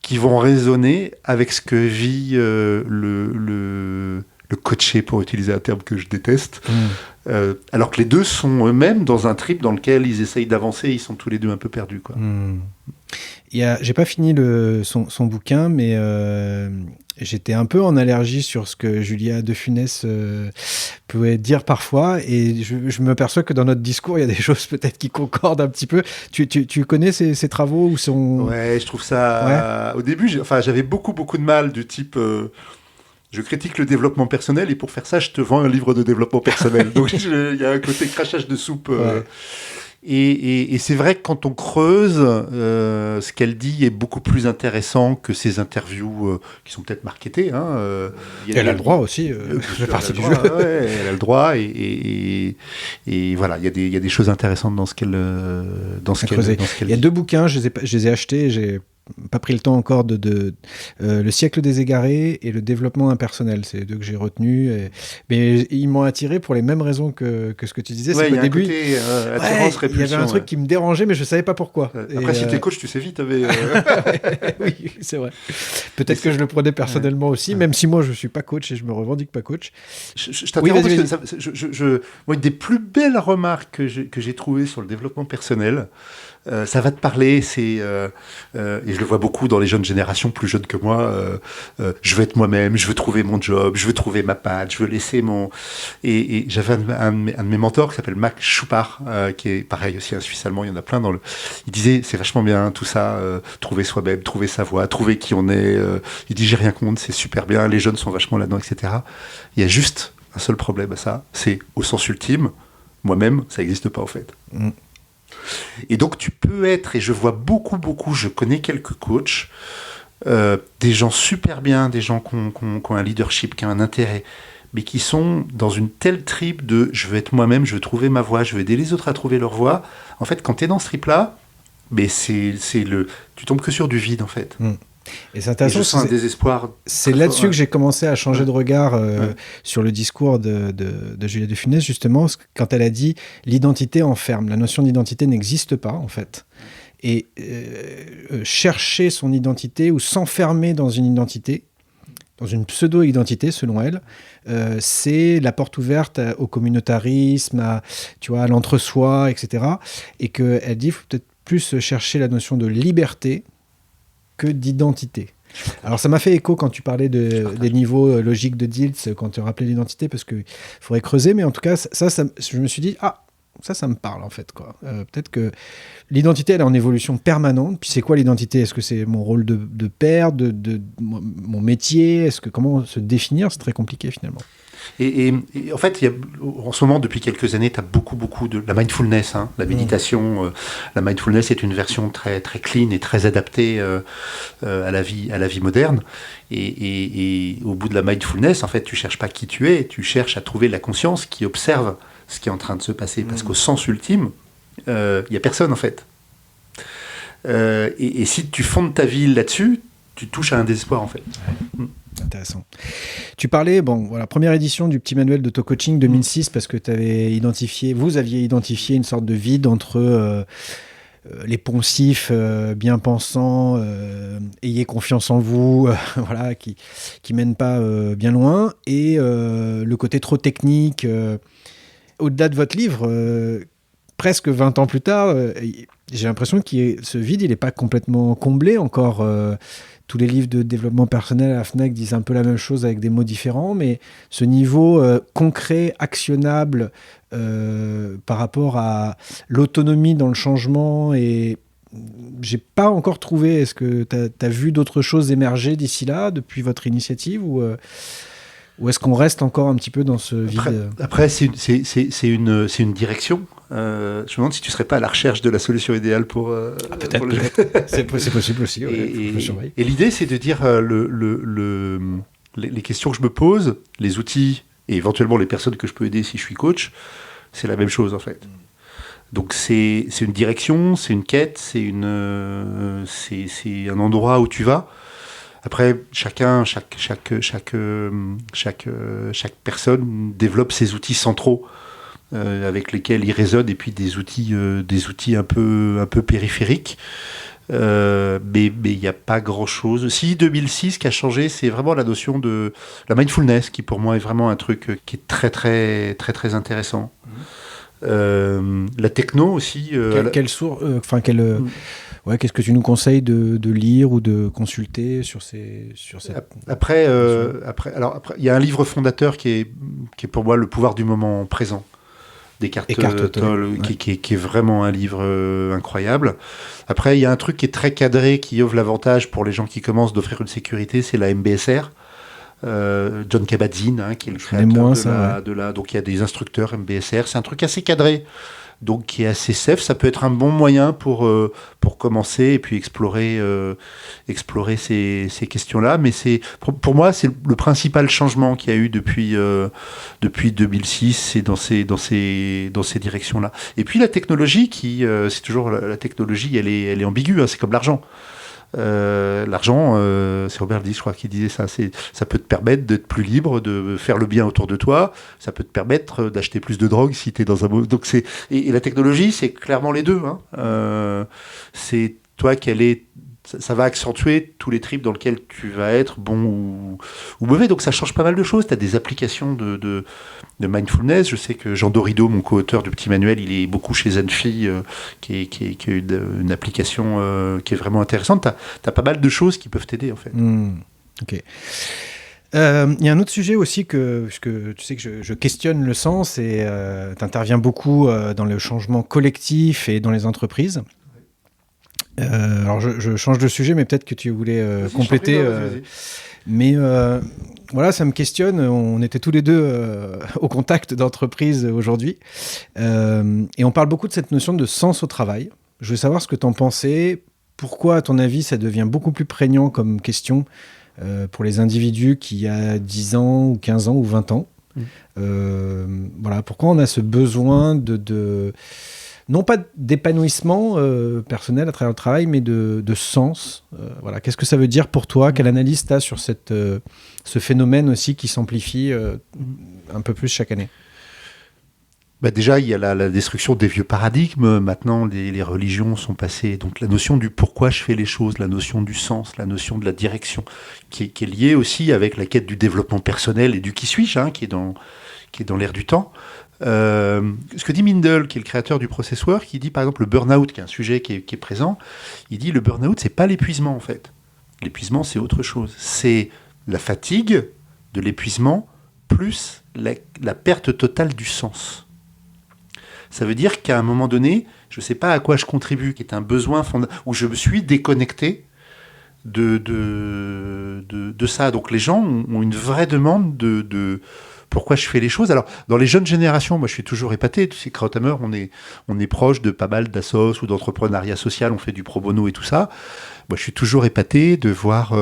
qui vont résonner avec ce que vit le coaché, pour utiliser un terme que je déteste, alors que les deux sont eux-mêmes dans un trip dans lequel ils essayent d'avancer, ils sont tous les deux un peu perdus, quoi. J'ai pas fini son bouquin, mais j'étais un peu en allergie sur ce que Julia De Funès pouvait dire parfois, et je me perçois que dans notre discours, il y a des choses peut-être qui concordent un petit peu. Tu connais ses travaux ou son... Ouais, je trouve ça... Ouais. Au début, j'avais beaucoup de mal du type... je critique le développement personnel et pour faire ça, je te vends un livre de développement personnel. Donc, il y a un côté crachage de soupe. Ouais. Et c'est vrai que quand on creuse, ce qu'elle dit est beaucoup plus intéressant que ces interviews qui sont peut-être marketées. Elle a le droit aussi, de partie du jeu. Ouais, elle a le droit et voilà, il y a des choses intéressantes dans ce qu'elle dit. Il y a 2 bouquins, je les ai achetés, j'ai pas pris le temps encore de Le siècle des égarés et Le développement impersonnel. C'est les 2 que j'ai retenus. Mais ils m'ont attiré pour les mêmes raisons que ce que tu disais. Ouais, c'est qu'au début, attirance, répulsion. Il y avait un truc qui me dérangeait, mais je savais pas pourquoi. Après, si t'es coach, tu sais vite. Oui, c'est vrai. Peut-être que je le prenais personnellement aussi, même si moi, je suis pas coach et je me revendique pas coach. Je t'interromps parce que moi, une des plus belles remarques que j'ai trouvées sur le développement personnel, ça va te parler, et je le vois beaucoup dans les jeunes générations plus jeunes que moi, je veux être moi-même, je veux trouver mon job, je veux trouver ma patte, je veux laisser mon... Et j'avais un de mes mentors qui s'appelle Max Choupard, qui est pareil aussi un Suisse allemand, il y en a plein il disait, c'est vachement bien tout ça, trouver soi-même, trouver sa voie, trouver qui on est, il dit j'ai rien contre, c'est super bien, les jeunes sont vachement là-dedans, etc. Il y a juste un seul problème à ça, c'est au sens ultime, moi-même, ça n'existe pas au fait. Et donc tu peux être, et je vois beaucoup, je connais quelques coachs, des gens super bien, des gens qui ont un leadership, qui ont un intérêt, mais qui sont dans une telle trip de je veux être moi-même, je veux trouver ma voie, je veux aider les autres à trouver leur voie. En fait, quand tu es dans ce trip-là, mais tu tombes que sur du vide, en fait. Et c'est intéressant. Et je sens un désespoir. C'est là-dessus que j'ai commencé à changer de regard sur le discours de Julia de Funès, justement, quand elle a dit l'identité enferme. La notion d'identité n'existe pas, en fait. Et chercher son identité ou s'enfermer dans une identité, dans une pseudo-identité, selon elle, c'est la porte ouverte au communautarisme, à l'entre-soi, etc. Et qu'elle dit qu'il faut peut-être plus chercher la notion de liberté que d'identité. Alors ça m'a fait écho quand tu parlais des niveaux logiques de Dilts, quand tu rappelais l'identité, parce qu'il faudrait creuser, mais en tout cas, ça je me suis dit, ça me parle en fait, quoi. Peut-être que l'identité, elle est en évolution permanente. Puis c'est quoi l'identité ? Est-ce que c'est mon rôle de père, de mon métier ? Comment se définir ? C'est très compliqué finalement. Et en fait, en ce moment, depuis quelques années, tu as beaucoup de la mindfulness, la méditation. La mindfulness est une version très, très clean et très adaptée à la vie moderne. Et au bout de la mindfulness, en fait, tu cherches pas qui tu es, tu cherches à trouver la conscience qui observe ce qui est en train de se passer. Parce qu'au sens ultime, il n'y a personne, en fait. Et si tu fondes ta vie là-dessus, tu touches à un désespoir, en fait. Ouais. Intéressant. Tu parlais, première édition du petit manuel d'auto-coaching 2006, parce que vous aviez identifié une sorte de vide entre les poncifs, bien pensants, ayez confiance en vous, qui mènent pas bien loin, et le côté trop technique. Au-delà de votre livre, presque 20 ans plus tard, j'ai l'impression que ce vide, il n'est pas complètement comblé encore. Tous les livres de développement personnel à la Fnac disent un peu la même chose avec des mots différents, mais ce niveau concret, actionnable par rapport à l'autonomie dans le changement, et j'ai pas encore trouvé. Est-ce que tu as vu d'autres choses émerger d'ici là, depuis votre initiative, ou est-ce qu'on reste encore un petit peu dans ce vide ? Après, c'est une direction. Je me demande si tu ne serais pas à la recherche de la solution idéale pour... peut-être. C'est possible aussi. Ouais. Et l'idée, c'est de dire les questions que je me pose, les outils et éventuellement les personnes que je peux aider si je suis coach, c'est la même chose en fait. Donc c'est une direction, c'est une quête, c'est un endroit où tu vas. Après, chaque personne développe ses outils centraux avec lesquels il résonne, et puis des outils un peu périphériques. Mais il n'y a pas grand-chose. Si 2006, ce qui a changé, c'est vraiment la notion de la mindfulness, qui pour moi est vraiment un truc qui est très très très très intéressant. La techno aussi. Qu'est-ce que tu nous conseilles de lire ou de consulter sur cette... Après, il y a un livre fondateur qui est pour moi le pouvoir du moment présent, d'Eckhart Tolle, qui est vraiment un livre incroyable. Après, il y a un truc qui est très cadré, qui offre l'avantage pour les gens qui commencent d'offrir une sécurité, c'est la MBSR. John Kabat-Zinn, qui est le créateur donc il y a des instructeurs MBSR. C'est un truc assez cadré, donc qui est assez safe. Ça peut être un bon moyen pour commencer et puis explorer ces questions-là. Mais pour moi, c'est le principal changement qu'il y a eu depuis 2006, c'est dans ces directions-là. Et puis la technologie, c'est toujours la technologie, elle est ambiguë, c'est comme l'argent. L'argent, c'est Robert Dills, je crois, qui disait ça. Ça peut te permettre d'être plus libre, de faire le bien autour de toi. Ça peut te permettre d'acheter plus de drogue si tu es dans un mauvais. Donc et la technologie, c'est clairement les deux. C'est toi ça va accentuer tous les trips dans lesquels tu vas être bon ou mauvais. Donc ça change pas mal de choses. Tu as des applications de mindfulness. Je sais que Jean Dorido, mon co-auteur du petit manuel, il est beaucoup chez Zenfi, qui est une application qui est vraiment intéressante. Tu as pas mal de choses qui peuvent t'aider en fait. Ok. Il y a un autre sujet aussi puisque tu sais que je questionne le sens, et tu interviens beaucoup dans le changement collectif et dans les entreprises. Alors je change de sujet, mais peut-être que tu voulais compléter. Vas-y. Mais voilà, ça me questionne. On était tous les deux au contact d'entreprises aujourd'hui. Et on parle beaucoup de cette notion de sens au travail. Je veux savoir ce que tu en pensais. Pourquoi, à ton avis, ça devient beaucoup plus prégnant comme question pour les individus qui a 10 ans, ou 15 ans, ou 20 ans. Voilà, pourquoi on a ce besoin de non pas d'épanouissement personnel à travers le travail, mais de sens. Voilà. Qu'est-ce que ça veut dire pour toi? Quelle analyse tu as sur ce phénomène aussi qui s'amplifie un peu plus chaque année? Déjà, il y a la destruction des vieux paradigmes. Maintenant, les religions sont passées. Donc, la notion du pourquoi je fais les choses, la notion du sens, la notion de la direction, qui est liée aussi avec la quête du développement personnel et du qui suis-je, qui est dans l'air du temps. Ce que dit Mindel, qui est le créateur du Process Work, qui dit par exemple le burn-out, qui est un sujet qui est présent, il dit le burn-out, c'est pas l'épuisement en fait. L'épuisement, c'est autre chose. C'est la fatigue de l'épuisement plus la perte totale du sens. Ça veut dire qu'à un moment donné, je ne sais pas à quoi je contribue, qui est un besoin où je me suis déconnecté de ça. Donc les gens ont une vraie demande de pourquoi je fais les choses. Alors, dans les jeunes générations, moi je suis toujours épaté. Tu sais, Krauthammer, on est proche de pas mal d'assos ou d'entrepreneuriat social, on fait du pro bono et tout ça. Moi je suis toujours épaté de voir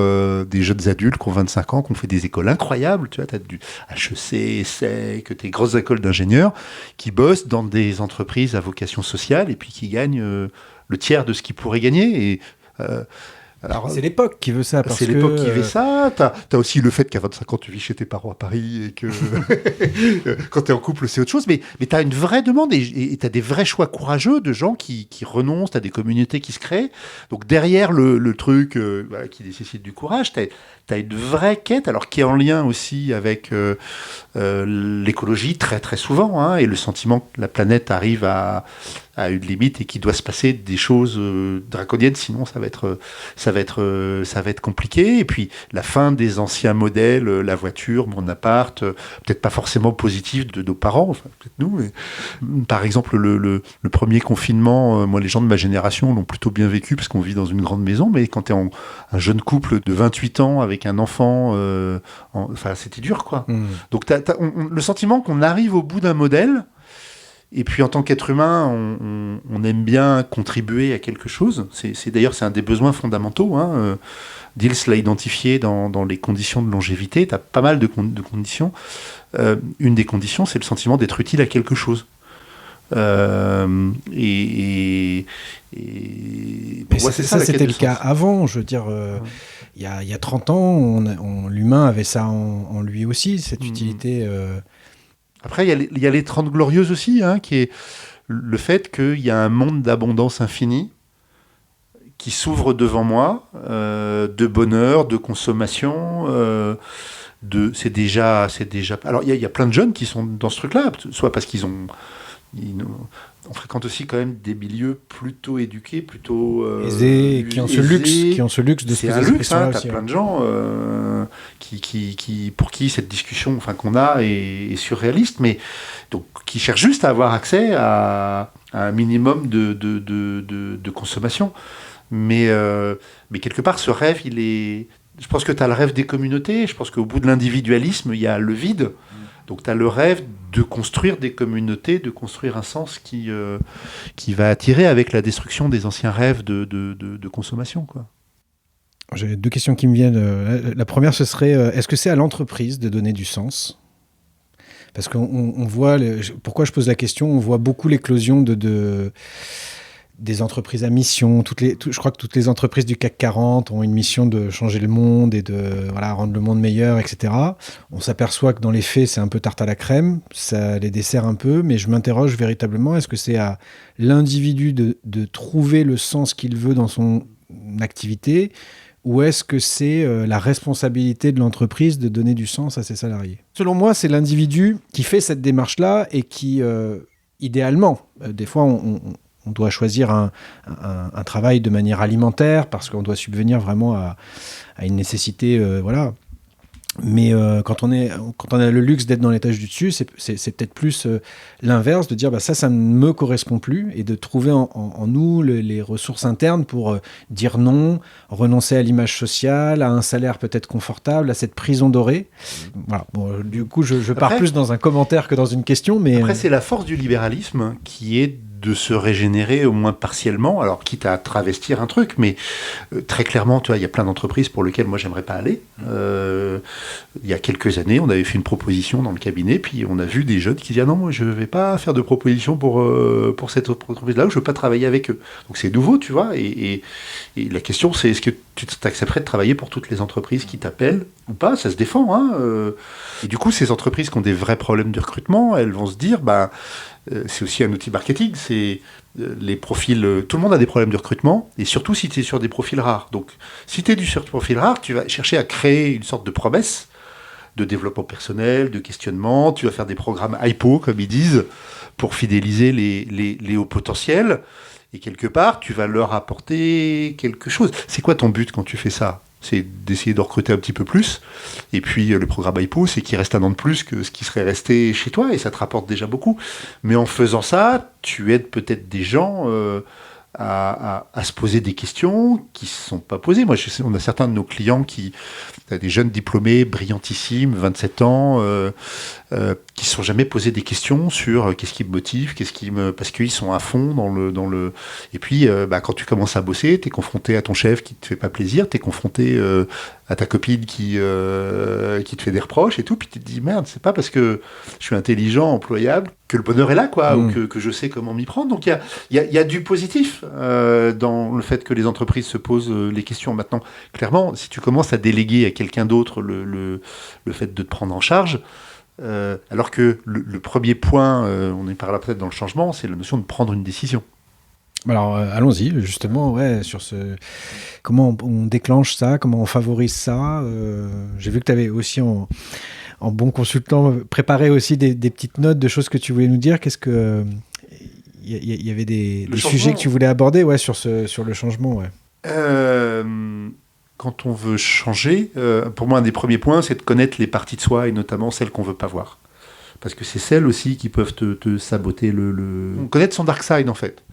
des jeunes adultes qui ont 25 ans, qui ont fait des écoles incroyables. Tu vois, tu as du HEC, ESSEC, tes grosses écoles d'ingénieurs, qui bossent dans des entreprises à vocation sociale et puis qui gagnent le tiers de ce qu'ils pourraient gagner. Et alors, c'est l'époque qui veut ça. C'est l'époque qui veut ça. T'as aussi le fait qu'à 25 ans, tu vis chez tes parents à Paris et que quand t'es en couple, c'est autre chose. Mais t'as une vraie demande et t'as des vrais choix courageux de gens qui renoncent, t'as des communautés qui se créent. Donc derrière le truc qui nécessite du courage, t'as une vraie quête, alors qui est en lien aussi avec l'écologie très très souvent, et le sentiment que la planète arrive à une limite et qu'il doit se passer des choses draconiennes, sinon ça va être compliqué. Et puis la fin des anciens modèles, la voiture, mon appart, peut-être pas forcément positif de nos parents, enfin peut-être nous, mais par exemple le premier confinement, moi les gens de ma génération l'ont plutôt bien vécu parce qu'on vit dans une grande maison, mais quand t'es un jeune couple de 28 ans avec un enfant, enfin c'était dur quoi. Donc le sentiment qu'on arrive au bout d'un modèle. Et puis en tant qu'être humain, on aime bien contribuer à quelque chose. D'ailleurs, c'est un des besoins fondamentaux. Diels l'a identifié dans les conditions de longévité. Tu as pas mal de conditions. Une des conditions, c'est le sentiment d'être utile à quelque chose. Mais moi, c'était le cas avant. Je veux dire, il y a 30 ans, l'humain avait ça en lui aussi, cette utilité... Après, il y a les 30 Glorieuses aussi, qui est le fait qu'il y a un monde d'abondance infinie qui s'ouvre devant moi, de bonheur, de consommation, c'est déjà... Alors, il y a plein de jeunes qui sont dans ce truc-là, soit parce on fréquente aussi quand même des milieux plutôt éduqués, plutôt aisés, qui ont ce luxe de se poser ces questions-là. T'as plein de gens pour qui cette discussion, qu'on a est surréaliste, mais donc qui cherchent juste à avoir accès à un minimum de consommation. Mais quelque part, ce rêve, je pense que tu as le rêve des communautés. Je pense qu'au bout de l'individualisme, il y a le vide. Donc tu as le rêve de construire des communautés, de construire un sens qui va attirer avec la destruction des anciens rêves de consommation, quoi. J'ai deux questions qui me viennent. La première, ce serait, est-ce que c'est à l'entreprise de donner du sens ? Parce qu'on voit, pourquoi je pose la question, on voit beaucoup l'éclosion des entreprises à mission. Je crois que toutes les entreprises du CAC 40 ont une mission de changer le monde et de rendre le monde meilleur, etc. On s'aperçoit que dans les faits, c'est un peu tarte à la crème, ça les dessert un peu, mais je m'interroge véritablement, est-ce que c'est à l'individu de trouver le sens qu'il veut dans son activité, ou est-ce que c'est la responsabilité de l'entreprise de donner du sens à ses salariés ? Selon moi, c'est l'individu qui fait cette démarche-là et qui, idéalement, des fois, on doit choisir un travail de manière alimentaire parce qu'on doit subvenir vraiment à une nécessité Mais quand on a le luxe d'être dans l'étage du dessus, c'est peut-être plus l'inverse, de dire ça ne me correspond plus, et de trouver en nous les ressources internes pour dire non, renoncer à l'image sociale, à un salaire peut-être confortable, à cette prison dorée. Voilà. Bon, du coup, je pars plus dans un commentaire que dans une question. Mais après, c'est la force du libéralisme qui est de se régénérer au moins partiellement, alors quitte à travestir un truc, mais très clairement, tu vois, il y a plein d'entreprises pour lesquelles moi j'aimerais pas aller. Il y a quelques années, on avait fait une proposition dans le cabinet, puis on a vu des jeunes qui disaient non, moi je vais pas faire de proposition pour cette entreprise-là, ou je veux pas travailler avec eux. Donc c'est nouveau, tu vois, et la question c'est est-ce que tu t'accepterais de travailler pour toutes les entreprises qui t'appellent ou pas? Ça se défend, hein. Et du coup, ces entreprises qui ont des vrais problèmes de recrutement, elles vont se dire, c'est aussi un outil marketing, c'est les profils, tout le monde a des problèmes de recrutement, et surtout si tu es sur des profils rares. Donc, si tu es sur des profils rares, tu vas chercher à créer une sorte de promesse de développement personnel, de questionnement, tu vas faire des programmes hypo, comme ils disent, pour fidéliser les hauts potentiels, et quelque part, tu vas leur apporter quelque chose. C'est quoi ton but quand tu fais ça ? C'est d'essayer de recruter un petit peu plus. Et puis, le programme hypo, c'est qu'il reste un an de plus que ce qui serait resté chez toi, et ça te rapporte déjà beaucoup. Mais en faisant ça, tu aides peut-être des gens à se poser des questions qui ne se sont pas posées. Moi, on a certains de nos clients des jeunes diplômés brillantissimes, 27 ans, qui ne se sont jamais posé des questions sur qu'est-ce qui me motive, parce qu'ils sont à fond dans le... Et puis, quand tu commences à bosser, tu es confronté à ton chef qui ne te fait pas plaisir, tu es confronté à ta copine qui te fait des reproches et tout, puis tu te dis, merde, c'est pas parce que je suis intelligent, employable, que le bonheur est là, quoi, ou que je sais comment m'y prendre. Donc, il y a du positif dans le fait que les entreprises se posent les questions. Maintenant, clairement, si tu commences à déléguer à quelqu'un d'autre le fait de te prendre en charge, alors que le premier point, on est par là peut-être dans le changement, c'est la notion de prendre une décision. Alors, allons-y, justement, sur comment on déclenche ça, comment on favorise ça. J'ai vu que tu avais aussi, en bon consultant, préparé aussi des petites notes de choses que tu voulais nous dire. Qu'est-ce que... Il y avait des sujets que tu voulais aborder sur le changement. Quand on veut changer, pour moi, un des premiers points, c'est de connaître les parties de soi, et notamment celles qu'on ne veut pas voir. Parce que c'est celles aussi qui peuvent te saboter Connaître son dark side, en fait.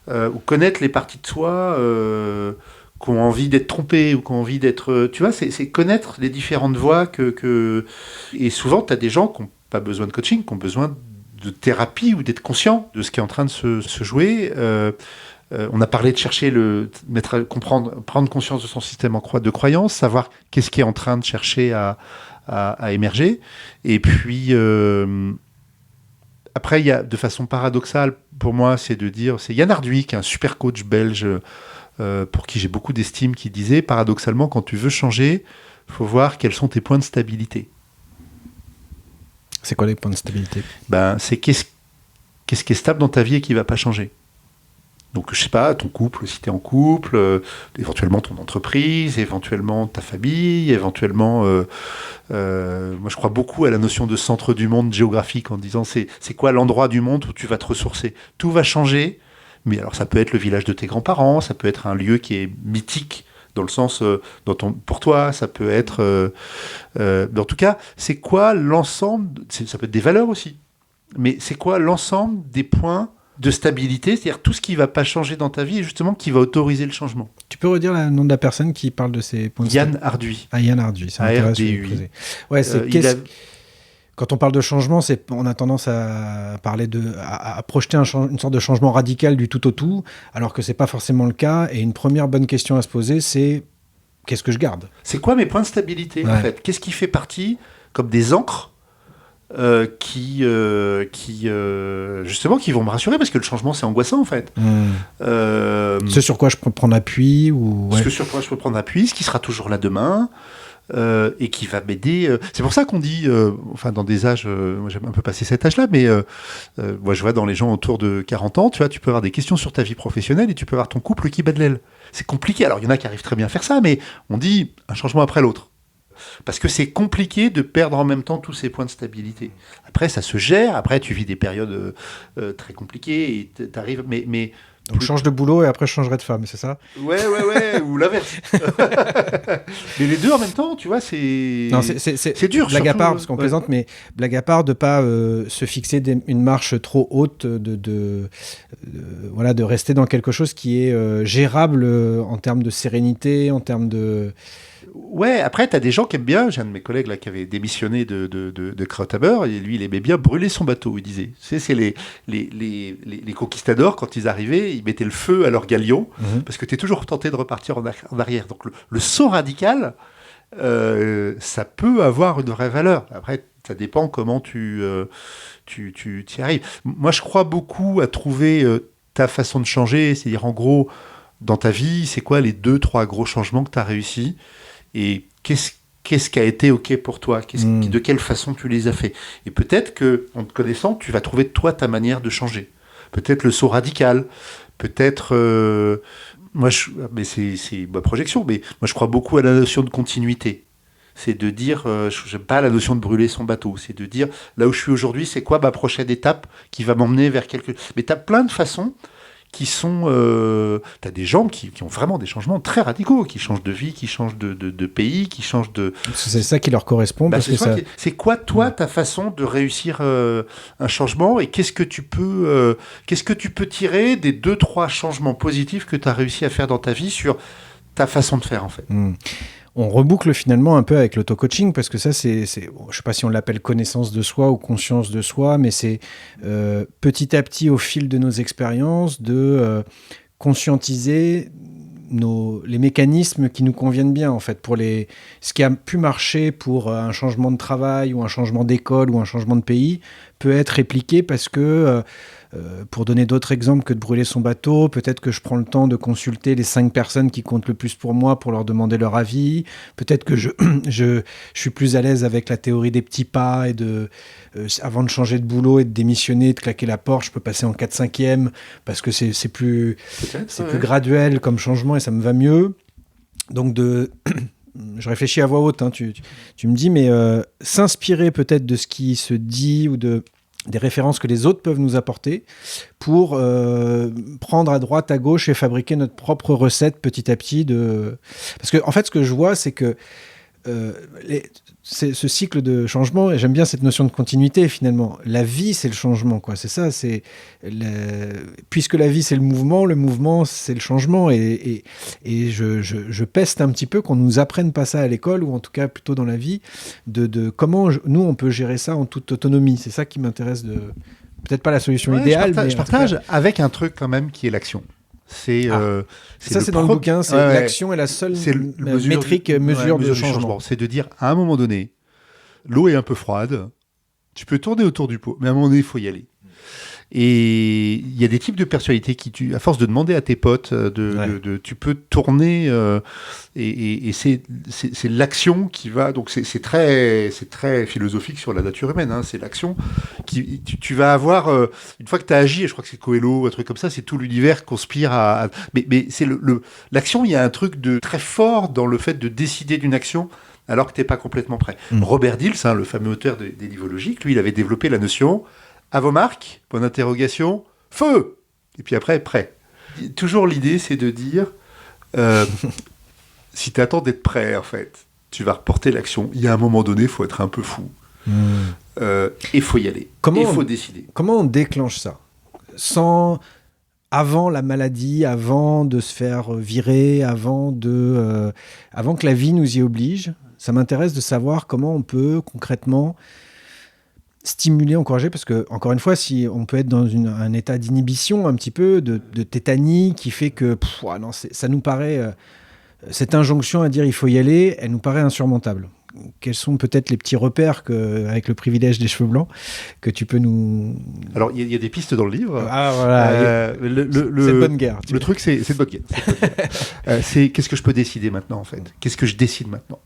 Ou connaître les parties de soi qui ont envie d'être trompées, ou qui ont envie d'être... Tu vois, c'est connaître les différentes voies Et souvent, tu as des gens qui n'ont pas besoin de coaching, qui ont besoin de thérapie, ou d'être conscients de ce qui est en train de se jouer. On a parlé de chercher prendre conscience de son système de croyance, savoir qu'est-ce qui est en train de chercher à émerger. Et puis, après, il y a, de façon paradoxale, pour moi, c'est de dire, c'est Yann Arduy, qui est un super coach belge, pour qui j'ai beaucoup d'estime, qui disait, paradoxalement, quand tu veux changer, il faut voir quels sont tes points de stabilité. C'est quoi les points de stabilité ? C'est qu'est-ce qui est stable dans ta vie et qui ne va pas changer. Donc, je sais pas, ton couple, si tu es en couple, éventuellement ton entreprise, éventuellement ta famille, éventuellement... moi, je crois beaucoup à la notion de centre du monde géographique, en disant c'est quoi l'endroit du monde où tu vas te ressourcer. Tout va changer, mais alors ça peut être le village de tes grands-parents, ça peut être un lieu qui est mythique, dans le sens, pour toi, ça peut être... en tout cas, c'est quoi l'ensemble... Ça peut être des valeurs aussi, mais c'est quoi l'ensemble des points de stabilité, c'est-à-dire tout ce qui ne va pas changer dans ta vie et justement qui va autoriser le changement. Tu peux redire le nom de la personne qui parle de ces points de Yann Arduy. Yann Arduy, ça m'intéresse. Quand on parle de changement, on a tendance à parler à projeter une sorte de changement radical du tout au tout, alors que ce n'est pas forcément le cas. Et une première bonne question à se poser, c'est qu'est-ce que je garde ? C'est quoi mes points de stabilité, en fait ? Qu'est-ce qui fait partie comme des ancres qui justement qui vont me rassurer, parce que le changement c'est angoissant en fait. Ce sur quoi je peux prendre appui Ce sur quoi je peux prendre appui, ce qui sera toujours là demain, et qui va m'aider. C'est pour ça qu'on dit, dans des âges, moi j'aime un peu passer cet âge-là, mais moi je vois dans les gens autour de 40 ans, tu vois, tu peux avoir des questions sur ta vie professionnelle et tu peux avoir ton couple qui bat de l'aile. C'est compliqué. Alors il y en a qui arrivent très bien à faire ça, mais on dit un changement après l'autre. Parce que c'est compliqué de perdre en même temps tous ces points de stabilité. Après, ça se gère. Après, tu vis des périodes très compliquées et t'arrives. Mais Donc je change de boulot et après je changerai de femme, c'est ça? Ouais, ou l'inverse. Mais les deux en même temps, tu vois, c'est... Non, c'est dur. Blague à surtout, part, parce qu'on ouais. plaisante, mais blague à part de pas se fixer une marche trop haute, voilà, de rester dans quelque chose qui est gérable en termes de sérénité, en termes de... Ouais, après, t'as des gens qui aiment bien. J'ai un de mes collègues là qui avait démissionné de Krautaber, et lui, il aimait bien brûler son bateau, il disait. Tu sais, c'est les conquistadors, quand ils arrivaient, ils mettaient le feu à leur galion, parce que t'es toujours tenté de repartir en arrière. Donc le saut radical, ça peut avoir une vraie valeur. Après, ça dépend comment tu y arrives. Moi, je crois beaucoup à trouver ta façon de changer, c'est-à-dire en gros, dans ta vie, c'est quoi les 2-3 gros changements que tu as réussi et qu'est-ce qui a été OK pour toi, de quelle façon tu les as fait. Et peut-être qu'en te connaissant, tu vas trouver toi ta manière de changer. Peut-être le saut radical, peut-être... mais c'est ma projection, mais moi je crois beaucoup à la notion de continuité. C'est de dire, j'aime pas la notion de brûler son bateau, c'est de dire, là où je suis aujourd'hui, c'est quoi ma prochaine étape qui va m'emmener vers quelque... Mais tu as plein de façons qui sont... tu as des gens qui ont vraiment des changements très radicaux, qui changent de vie, qui changent de pays, qui changent de... C'est ça qui leur correspond. Parce que c'est quoi, toi, ta façon de réussir un changement, et qu'est-ce que tu peux tirer des 2-3 changements positifs que tu as réussi à faire dans ta vie sur ta façon de faire, en fait. On reboucle finalement un peu avec l'auto-coaching, parce que ça, je ne sais pas si on l'appelle connaissance de soi ou conscience de soi, mais c'est petit à petit, au fil de nos expériences, de conscientiser les mécanismes qui nous conviennent bien, en fait, pour ce qui a pu marcher pour un changement de travail ou un changement d'école ou un changement de pays peut être répliqué parce que, pour donner d'autres exemples que de brûler son bateau, peut-être que je prends le temps de consulter les 5 personnes qui comptent le plus pour moi pour leur demander leur avis, peut-être que je suis plus à l'aise avec la théorie des petits pas et avant de changer de boulot et de démissionner, de claquer la porte, je peux passer en 4/5e parce que c'est plus graduel comme changement et ça me va mieux. Donc je réfléchis à voix haute, hein, tu me dis, mais s'inspirer peut-être de ce qui se dit ou des références que les autres peuvent nous apporter pour prendre à droite, à gauche et fabriquer notre propre recette petit à petit. Parce que, en fait, ce que je vois, c'est que ce cycle de changement, et j'aime bien cette notion de continuité finalement. La vie, c'est le changement, quoi. C'est ça. Puisque la vie, c'est le mouvement, c'est le changement. Et je peste un petit peu qu'on nous apprenne pas ça à l'école, ou en tout cas plutôt dans la vie, de comment nous on peut gérer ça en toute autonomie. C'est ça qui m'intéresse. Peut-être pas la solution idéale, mais je partage avec un truc quand même qui est l'action. C'est dans le bouquin, c'est l'action est la seule métrique mesure de changement. C'est de dire, à un moment donné, l'eau est un peu froide, tu peux tourner autour du pot, mais à un moment donné, il faut y aller. Et il y a des types de personnalités à force de demander à tes potes, tu peux tourner, et c'est l'action qui va. Donc c'est très philosophique sur la nature humaine. Hein, c'est l'action qui tu vas avoir une fois que tu as agi. Et je crois que c'est Coelho, un truc comme ça. C'est tout l'univers conspire mais c'est l'action. Il y a un truc de très fort dans le fait de décider d'une action alors que t'es pas complètement prêt. Robert Dills, le fameux auteur des livres logiques, lui, il avait développé la notion. À vos marques, point d'interrogation, feu. Et puis après, prêt. Toujours l'idée, c'est de dire, si tu attends d'être prêt, en fait, tu vas reporter l'action. Il y a un moment donné, il faut être un peu fou. Il faut y aller. Il faut décider. Comment on déclenche ça avant la maladie, avant de se faire virer, avant que la vie nous y oblige? Ça m'intéresse de savoir comment on peut concrètement stimuler, encourager, parce que, encore une fois, si on peut être dans un état d'inhibition un petit peu, de tétanie, qui fait que ça nous paraît, cette injonction à dire il faut y aller, elle nous paraît insurmontable. Quels sont peut-être les petits repères avec le privilège des cheveux blancs que tu peux nous... Alors, il y a des pistes dans le livre. Ah, voilà. C'est de bonne guerre. Le truc, c'est de bonne guerre. C'est qu'est-ce que je peux décider maintenant, en fait? Qu'est-ce que je décide maintenant?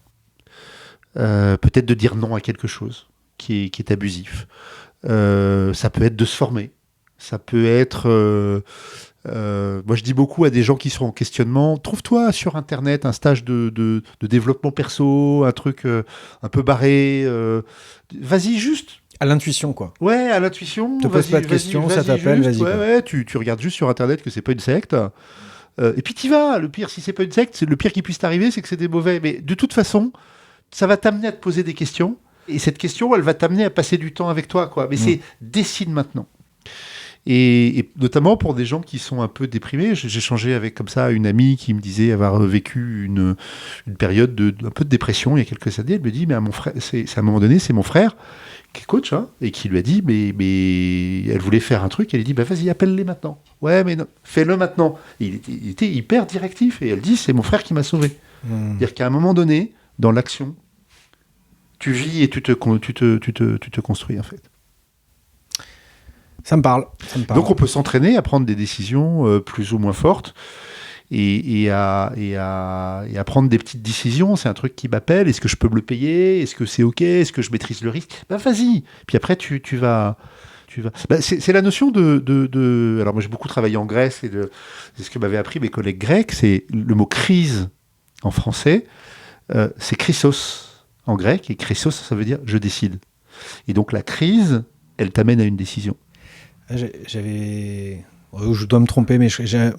Peut-être de dire non à quelque chose qui est abusif. Ça peut être de se former. Ça peut être... moi, je dis beaucoup à des gens qui sont en questionnement, trouve-toi sur Internet un stage de développement perso, un truc un peu barré. Vas-y, juste À l'intuition, quoi. Ouais, à l'intuition. Te pose pas de questions, ça t'appelle, vas-y. Ouais, tu regardes juste sur Internet que c'est pas une secte. Et puis t'y vas. Le pire, si c'est pas une secte, le pire qui puisse t'arriver, c'est que c'est des mauvais. Mais de toute façon, ça va t'amener à te poser des questions. Et cette question, elle va t'amener à passer du temps avec toi, quoi. Mais c'est décide maintenant. Et notamment pour des gens qui sont un peu déprimés. J'ai échangé avec comme ça une amie qui me disait avoir vécu une période un peu de dépression il y a quelques années. Elle me dit, mais à un moment donné, c'est mon frère qui est coach, hein, et qui lui a dit, mais elle voulait faire un truc. Elle lui dit, bah vas-y, appelle-les maintenant. Ouais, mais non, fais-le maintenant. Il était hyper directif et elle dit, c'est mon frère qui m'a sauvé. C'est-à-dire qu'à un moment donné, dans l'action, tu vis et tu te construis en fait. Ça me parle. Donc on peut s'entraîner à prendre des décisions plus ou moins fortes et à prendre des petites décisions. C'est un truc qui m'appelle. Est-ce que je peux me le payer ? Est-ce que c'est OK ? Est-ce que je maîtrise le risque ? Ben vas-y. Puis après tu vas. Ben, c'est la notion de. Alors moi j'ai beaucoup travaillé en Grèce et c'est ce que m'avaient appris mes collègues grecs. C'est le mot crise en français. C'est chrysos en grec et chrysos ça veut dire je décide. Et donc la crise, elle t'amène à une décision. J'avais... Je dois me tromper, mais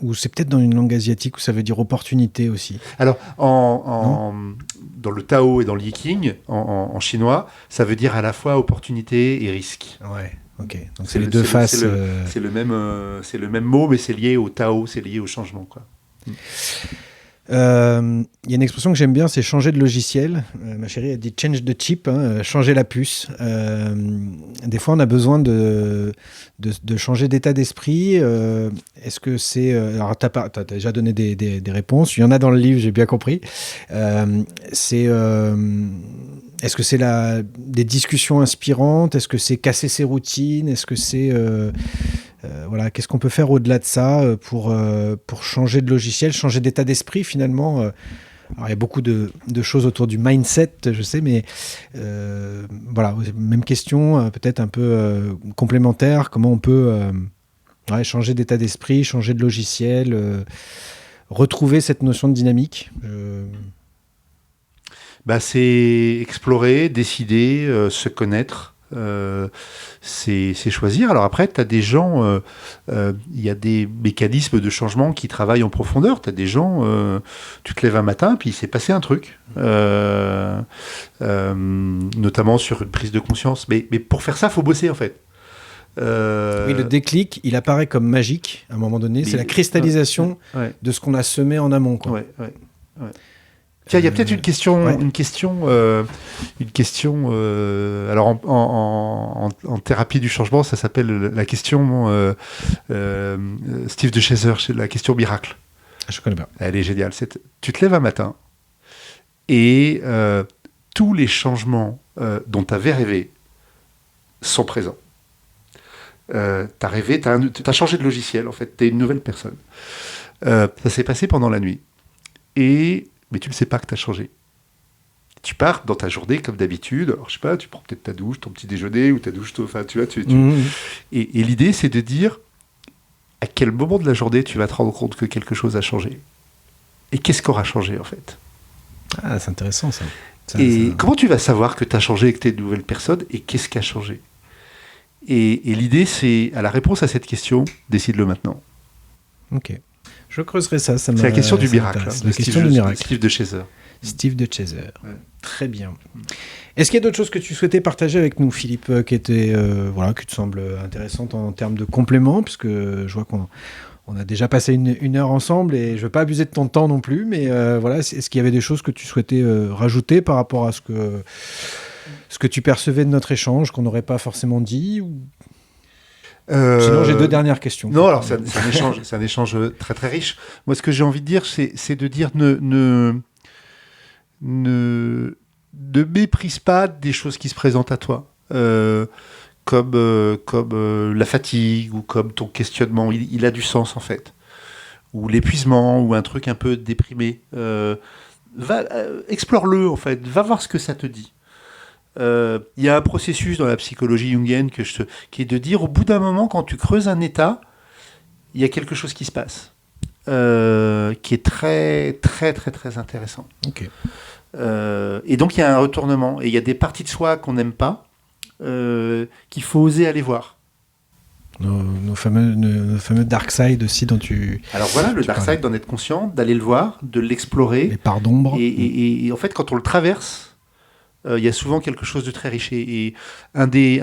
ou c'est peut-être dans une langue asiatique où ça veut dire opportunité aussi. Alors, dans le Tao et dans le Yiking, en chinois, ça veut dire à la fois opportunité et risque. Ouais, ok. Donc c'est les deux faces. C'est le même mot, mais c'est lié au Tao, c'est lié au changement, quoi. Il y a une expression que j'aime bien, c'est changer de logiciel. Ma chérie a dit change the chip, hein, changer la puce. Des fois, on a besoin de changer d'état d'esprit. Est-ce que c'est... alors, tu as déjà donné des réponses. Il y en a dans le livre, j'ai bien compris. Est-ce que c'est des discussions inspirantes ? Est-ce que c'est casser ses routines ? Est-ce que c'est... voilà, qu'est-ce qu'on peut faire au-delà de ça pour changer de logiciel, changer d'état d'esprit finalement alors, il y a beaucoup de choses autour du mindset, je sais, mais voilà, même question, peut-être un peu complémentaire. Comment on peut changer d'état d'esprit, changer de logiciel, retrouver cette notion de dynamique C'est explorer, décider, se connaître. C'est choisir. Alors après, tu as des gens, y a des mécanismes de changement qui travaillent en profondeur. Tu as des gens, tu te lèves un matin, puis il s'est passé un truc, notamment sur une prise de conscience. Mais pour faire ça, il faut bosser en fait. Oui, le déclic, il apparaît comme magique à un moment donné. C'est la cristallisation de ce qu'on a semé en amont, quoi. Ouais. Tiens, il y a peut-être une question. Alors en thérapie du changement, ça s'appelle la question Steve de Chaser, c'est la question miracle. Je connais pas. Elle est géniale. Tu te lèves un matin et tous les changements dont tu avais rêvé sont présents. T'as rêvé, t'as changé de logiciel en fait. T'es une nouvelle personne. Ça s'est passé pendant la nuit mais tu ne sais pas que tu as changé. Tu pars dans ta journée comme d'habitude. Alors, je sais pas, tu prends peut-être ta douche, ton petit déjeuner ou ta douche, enfin, tu vois. Et l'idée, c'est de dire à quel moment de la journée tu vas te rendre compte que quelque chose a changé. Et qu'est-ce qu'aura changé, en fait ? Ah, c'est intéressant, ça. Comment tu vas savoir que tu as changé et que tu es une nouvelle personne et qu'est-ce qui a changé ? Et l'idée, c'est, à la réponse à cette question, décide-le maintenant. Ok. Je creuserai ça. C'est la question du miracle. La question du miracle. Steve de Chaser. Steve de Chaser. Ouais. Très bien. Est-ce qu'il y a d'autres choses que tu souhaitais partager avec nous, Philippe, qui te semblent intéressantes en termes de compléments, puisque je vois qu'on a déjà passé une heure ensemble et je ne veux pas abuser de ton temps non plus, mais voilà, est-ce qu'il y avait des choses que tu souhaitais rajouter par rapport à ce que tu percevais de notre échange, qu'on n'aurait pas forcément dit ou... Sinon, j'ai deux dernières questions. Non, alors c'est un échange très très riche. Moi, ce que j'ai envie de dire, c'est de dire ne méprise pas des choses qui se présentent à toi, comme la fatigue ou comme ton questionnement. Il a du sens en fait, ou l'épuisement ou un truc un peu déprimé. Explore-le en fait. Va voir ce que ça te dit. Il y a un processus dans la psychologie jungienne qui est de dire au bout d'un moment, quand tu creuses un état, il y a quelque chose qui se passe, qui est très très très très intéressant. Okay. Et donc il y a un retournement et il y a des parties de soi qu'on n'aime pas, qu'il faut oser aller voir. Nos fameux dark side aussi dont tu... Alors voilà, le dark parlais. side, d'en être conscient, d'aller le voir, de l'explorer. Les parts d'ombre. Et en fait, quand on le traverse, il y a souvent quelque chose de très riche. Et un des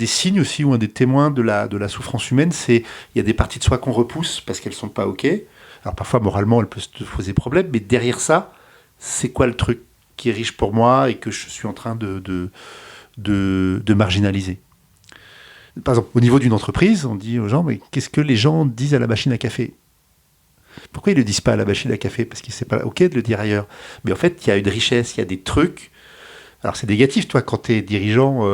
signes aussi, ou un des témoins de la souffrance humaine, c'est il y a des parties de soi qu'on repousse parce qu'elles sont pas OK. Alors parfois, moralement, elles peuvent te poser problème, mais derrière ça, c'est quoi le truc qui est riche pour moi et que je suis en train de marginaliser? Par exemple, au niveau d'une entreprise, on dit aux gens, mais qu'est-ce que les gens disent à la machine à café? Pourquoi ils ne le disent pas à la machine à café? Parce que c'est pas OK de le dire ailleurs. Mais en fait, il y a une richesse, il y a des trucs. Alors c'est négatif, toi, quand tu es dirigeant,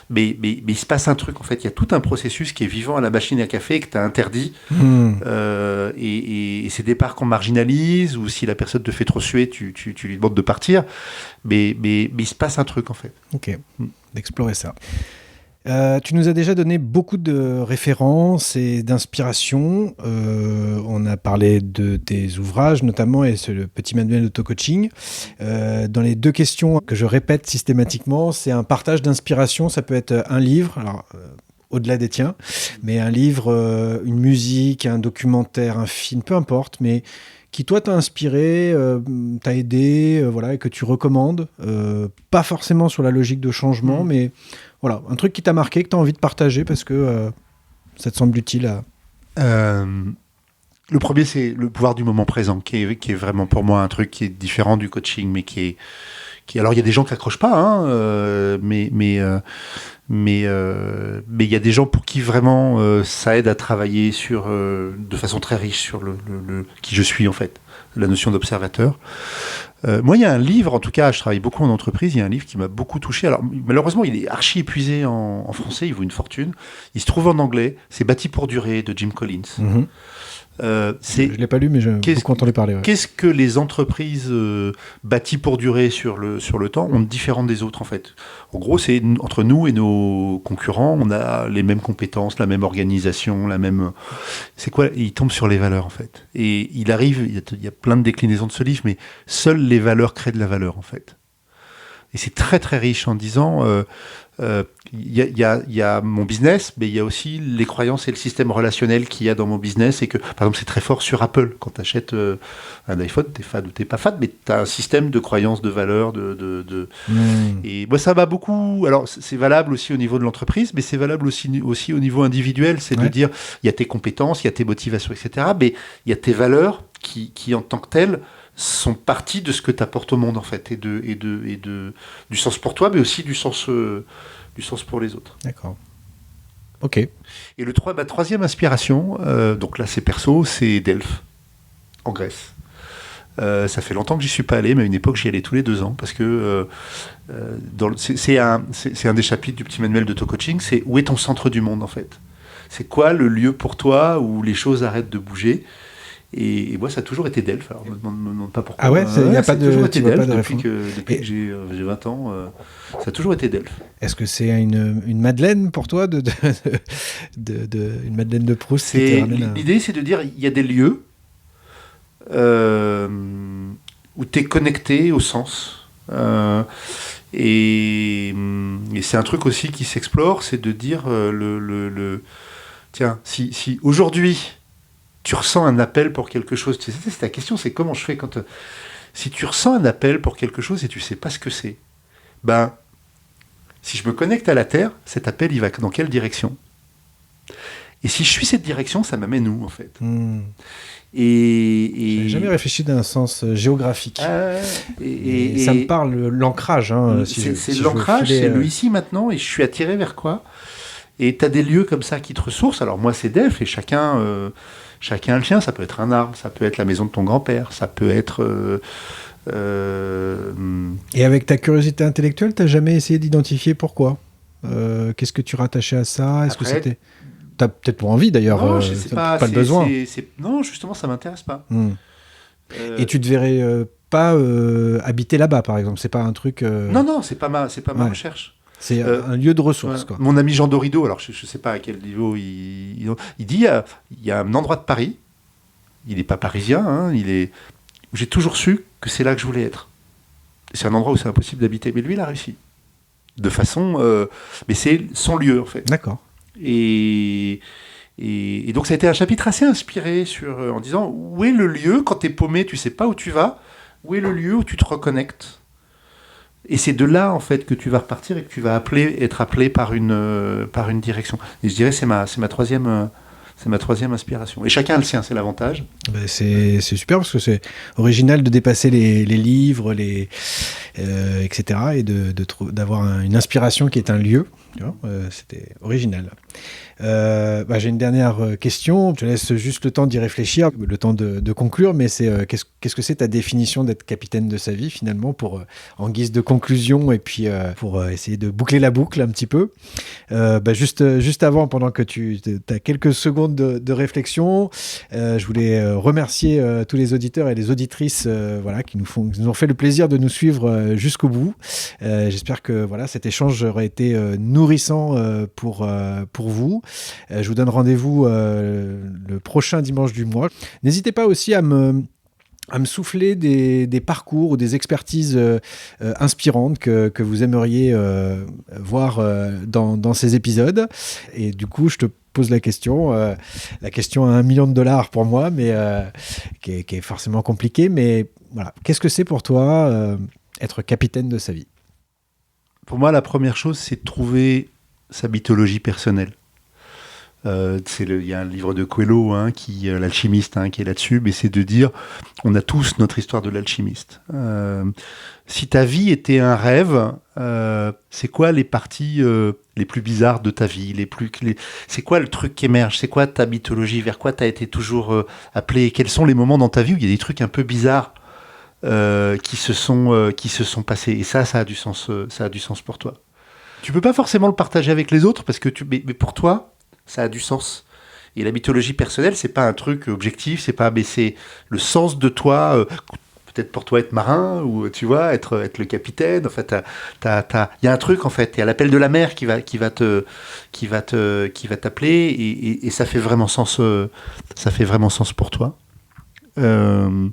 mais il se passe un truc, en fait. Il y a tout un processus qui est vivant à la machine à café que tu as interdit. Et c'est des parts qu'on marginalise, ou si la personne te fait trop suer, tu lui demandes de partir. Mais il se passe un truc, en fait. Ok, d'explorer ça. Tu nous as déjà donné beaucoup de références et d'inspiration. On a parlé de tes ouvrages notamment et le petit manuel d'auto-coaching. Dans les 2 questions que je répète systématiquement, c'est un partage d'inspiration. Ça peut être un livre, alors au-delà des tiens, mais un livre, une musique, un documentaire, un film, peu importe, mais qui toi t'a inspiré, t'a aidé, voilà, et que tu recommandes. Pas forcément sur la logique de changement, mais voilà, un truc qui t'a marqué, que tu as envie de partager parce que ça te semble utile à... Le premier, c'est le pouvoir du moment présent, qui est vraiment pour moi un truc qui est différent du coaching, mais qui alors il y a des gens qui n'accrochent pas, hein, mais il y a des gens pour qui vraiment ça aide à travailler de façon très riche sur le qui je suis en fait, la notion d'observateur. Moi, il y a un livre, en tout cas, je travaille beaucoup en entreprise, il y a un livre qui m'a beaucoup touché. Alors, malheureusement, il est archi épuisé en français, il vaut une fortune. Il se trouve en anglais, c'est Bâti pour durer de Jim Collins. Mm-hmm. Je ne l'ai pas lu, mais j'ai beaucoup entendu parler. Ouais. Qu'est-ce que les entreprises bâties pour durer sur le temps ont de différent des autres, en fait? En gros, c'est entre nous et nos concurrents, on a les mêmes compétences, la même organisation, la même... C'est quoi? Il tombe sur les valeurs, en fait. Et il y a plein de déclinaisons de ce livre, mais seules les valeurs créent de la valeur, en fait. Et c'est très, très riche en disant... Il y a mon business, mais il y a aussi les croyances et le système relationnel qu'il y a dans mon business. Et que, par exemple, c'est très fort sur Apple. Quand tu achètes un iPhone, t'es fan ou t'es pas fan, mais tu as un système de croyances, de valeurs. Et moi, ça m'a beaucoup... Alors, c'est valable aussi au niveau de l'entreprise, mais c'est valable aussi au niveau individuel. C'est de dire, il y a tes compétences, il y a tes motivations, etc. Mais il y a tes valeurs qui en tant que telles, sont partie de ce que tu apportes au monde, en fait, et du sens pour toi, mais aussi du sens pour les autres. D'accord. Ok. Et ma troisième inspiration, donc là c'est perso, c'est Delphes, en Grèce. Ça fait longtemps que j'y suis pas allé, mais à une époque j'y allais tous les 2 ans, parce que c'est un des chapitres du petit manuel d'auto-coaching, c'est où est ton centre du monde, en fait. C'est quoi le lieu pour toi où les choses arrêtent de bouger? Et moi, ça a toujours été Delphes. Alors, me demande pas pourquoi. Ah ouais, il n'y a pas de... toujours été Delphes depuis que j'ai 20 ans. Ça a toujours été Delphes. Est-ce que c'est une Madeleine pour toi, une Madeleine de Proust? L'idée, c'est de dire, il y a des lieux où tu es connecté au sens. Et c'est un truc aussi qui s'explore, c'est de dire, tiens, si aujourd'hui... tu ressens un appel pour quelque chose. Tu sais, c'est ta question, c'est comment je fais quand... Si tu ressens un appel pour quelque chose et tu ne sais pas ce que c'est, ben, si je me connecte à la Terre, cet appel, il va dans quelle direction? Et si je suis cette direction, ça m'amène où, en fait? Je n'ai jamais réfléchi d'un sens géographique. Et ça me parle, l'ancrage. Hein, c'est l'ancrage, c'est le ici, maintenant, et je suis attiré vers quoi? Et tu as des lieux comme ça qui te ressourcent. Alors moi, c'est Delphes, et chacun a le sien. Ça peut être un arbre, ça peut être la maison de ton grand-père, ça peut être... Et avec ta curiosité intellectuelle, tu n'as jamais essayé d'identifier pourquoi? Qu'est-ce que tu rattachais à ça? Est-ce que c'était... Tu as peut-être pour envie, d'ailleurs. Non, je sais pas le besoin. Non, justement, ça ne m'intéresse pas. Et tu ne te verrais pas habiter là-bas, par exemple? C'est pas un truc... Non, c'est pas ma recherche. C'est un lieu de ressources. Ouais. Quoi. Mon ami Jean Dorido, alors je ne sais pas à quel niveau il dit, il y a un endroit de Paris, il n'est pas parisien, hein, j'ai toujours su que c'est là que je voulais être. C'est un endroit où c'est impossible d'habiter, mais lui, il a réussi. de façon... mais c'est son lieu, en fait. D'accord. Et donc, ça a été un chapitre assez inspiré en disant, où est le lieu, quand t'es paumé, tu sais pas où tu vas, où est le lieu où tu te reconnectes ? Et c'est de là, en fait, que tu vas repartir et que tu vas être appelé par une direction. Et je dirais, c'est ma troisième inspiration. Et chacun a le sien, c'est l'avantage. Ben c'est super parce que c'est original de dépasser les livres, etc. et d'avoir une inspiration qui est un lieu. Tu vois, c'était original. J'ai une dernière question. Je te laisse juste le temps d'y réfléchir, le temps de conclure, mais c'est qu'est-ce que c'est ta définition d'être capitaine de sa vie finalement, en guise de conclusion et puis pour essayer de boucler la boucle un petit peu. Juste avant, pendant que tu as quelques secondes de réflexion, je voulais remercier tous les auditeurs et les auditrices qui nous ont fait le plaisir de nous suivre jusqu'au bout. J'espère que cet échange aurait été nourrissant pour vous. Je vous donne rendez-vous le prochain dimanche du mois. N'hésitez pas aussi à me souffler des parcours ou des expertises inspirantes que vous aimeriez voir dans ces épisodes. Et du coup, je te pose la question à $1 million pour moi, mais qui est forcément compliquée. Mais voilà, qu'est-ce que c'est pour toi être capitaine de sa vie ? Pour moi, la première chose, c'est de trouver sa mythologie personnelle. Il y a un livre de Coelho, l'alchimiste, qui est là-dessus, mais c'est de dire, on a tous notre histoire de l'alchimiste. Si ta vie était un rêve, c'est quoi les parties les plus bizarres de ta vie, c'est quoi le truc qui émerge, c'est quoi ta mythologie, vers quoi tu as été toujours appelé, quels sont les moments dans ta vie où il y a des trucs un peu bizarres qui se sont passés, et ça a du sens pour toi. Tu peux pas forcément le partager avec les autres parce que mais pour toi, ça a du sens. Et la mythologie personnelle, c'est pas un truc objectif, mais c'est le sens de toi. Peut-être pour toi être marin ou tu vois être le capitaine. En fait, il y a un truc en fait. Il y a l'appel de la mer qui va t'appeler et ça fait vraiment sens. Ça fait vraiment sens pour toi. Le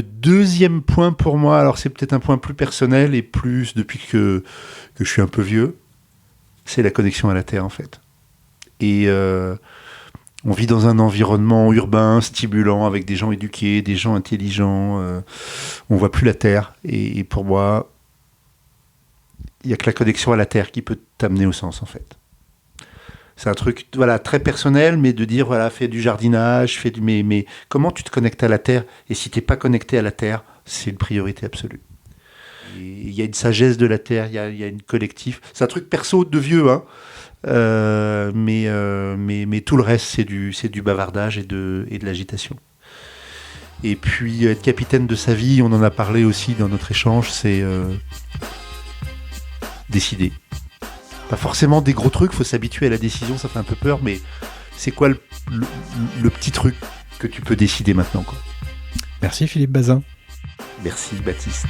deuxième point pour moi, alors c'est peut-être un point plus personnel et plus depuis que je suis un peu vieux, c'est la connexion à la terre en fait. Et on vit dans un environnement urbain, stimulant, avec des gens éduqués, des gens intelligents. On voit plus la terre. Et pour moi, il n'y a que la connexion à la terre qui peut t'amener au sens en fait. C'est un truc très personnel, mais de dire fais du jardinage, mais comment tu te connectes à la terre ? Et si t'es pas connecté à la terre, c'est une priorité absolue. Il y a une sagesse de la terre, il y a une collectif. C'est un truc perso de vieux, mais tout le reste c'est du bavardage et de l'agitation. Et puis être capitaine de sa vie, on en a parlé aussi dans notre échange, c'est décider. Pas forcément des gros trucs, faut s'habituer à la décision, ça fait un peu peur, mais c'est quoi le petit truc que tu peux décider maintenant, quoi. Merci Philippe Bazin. Merci Baptiste.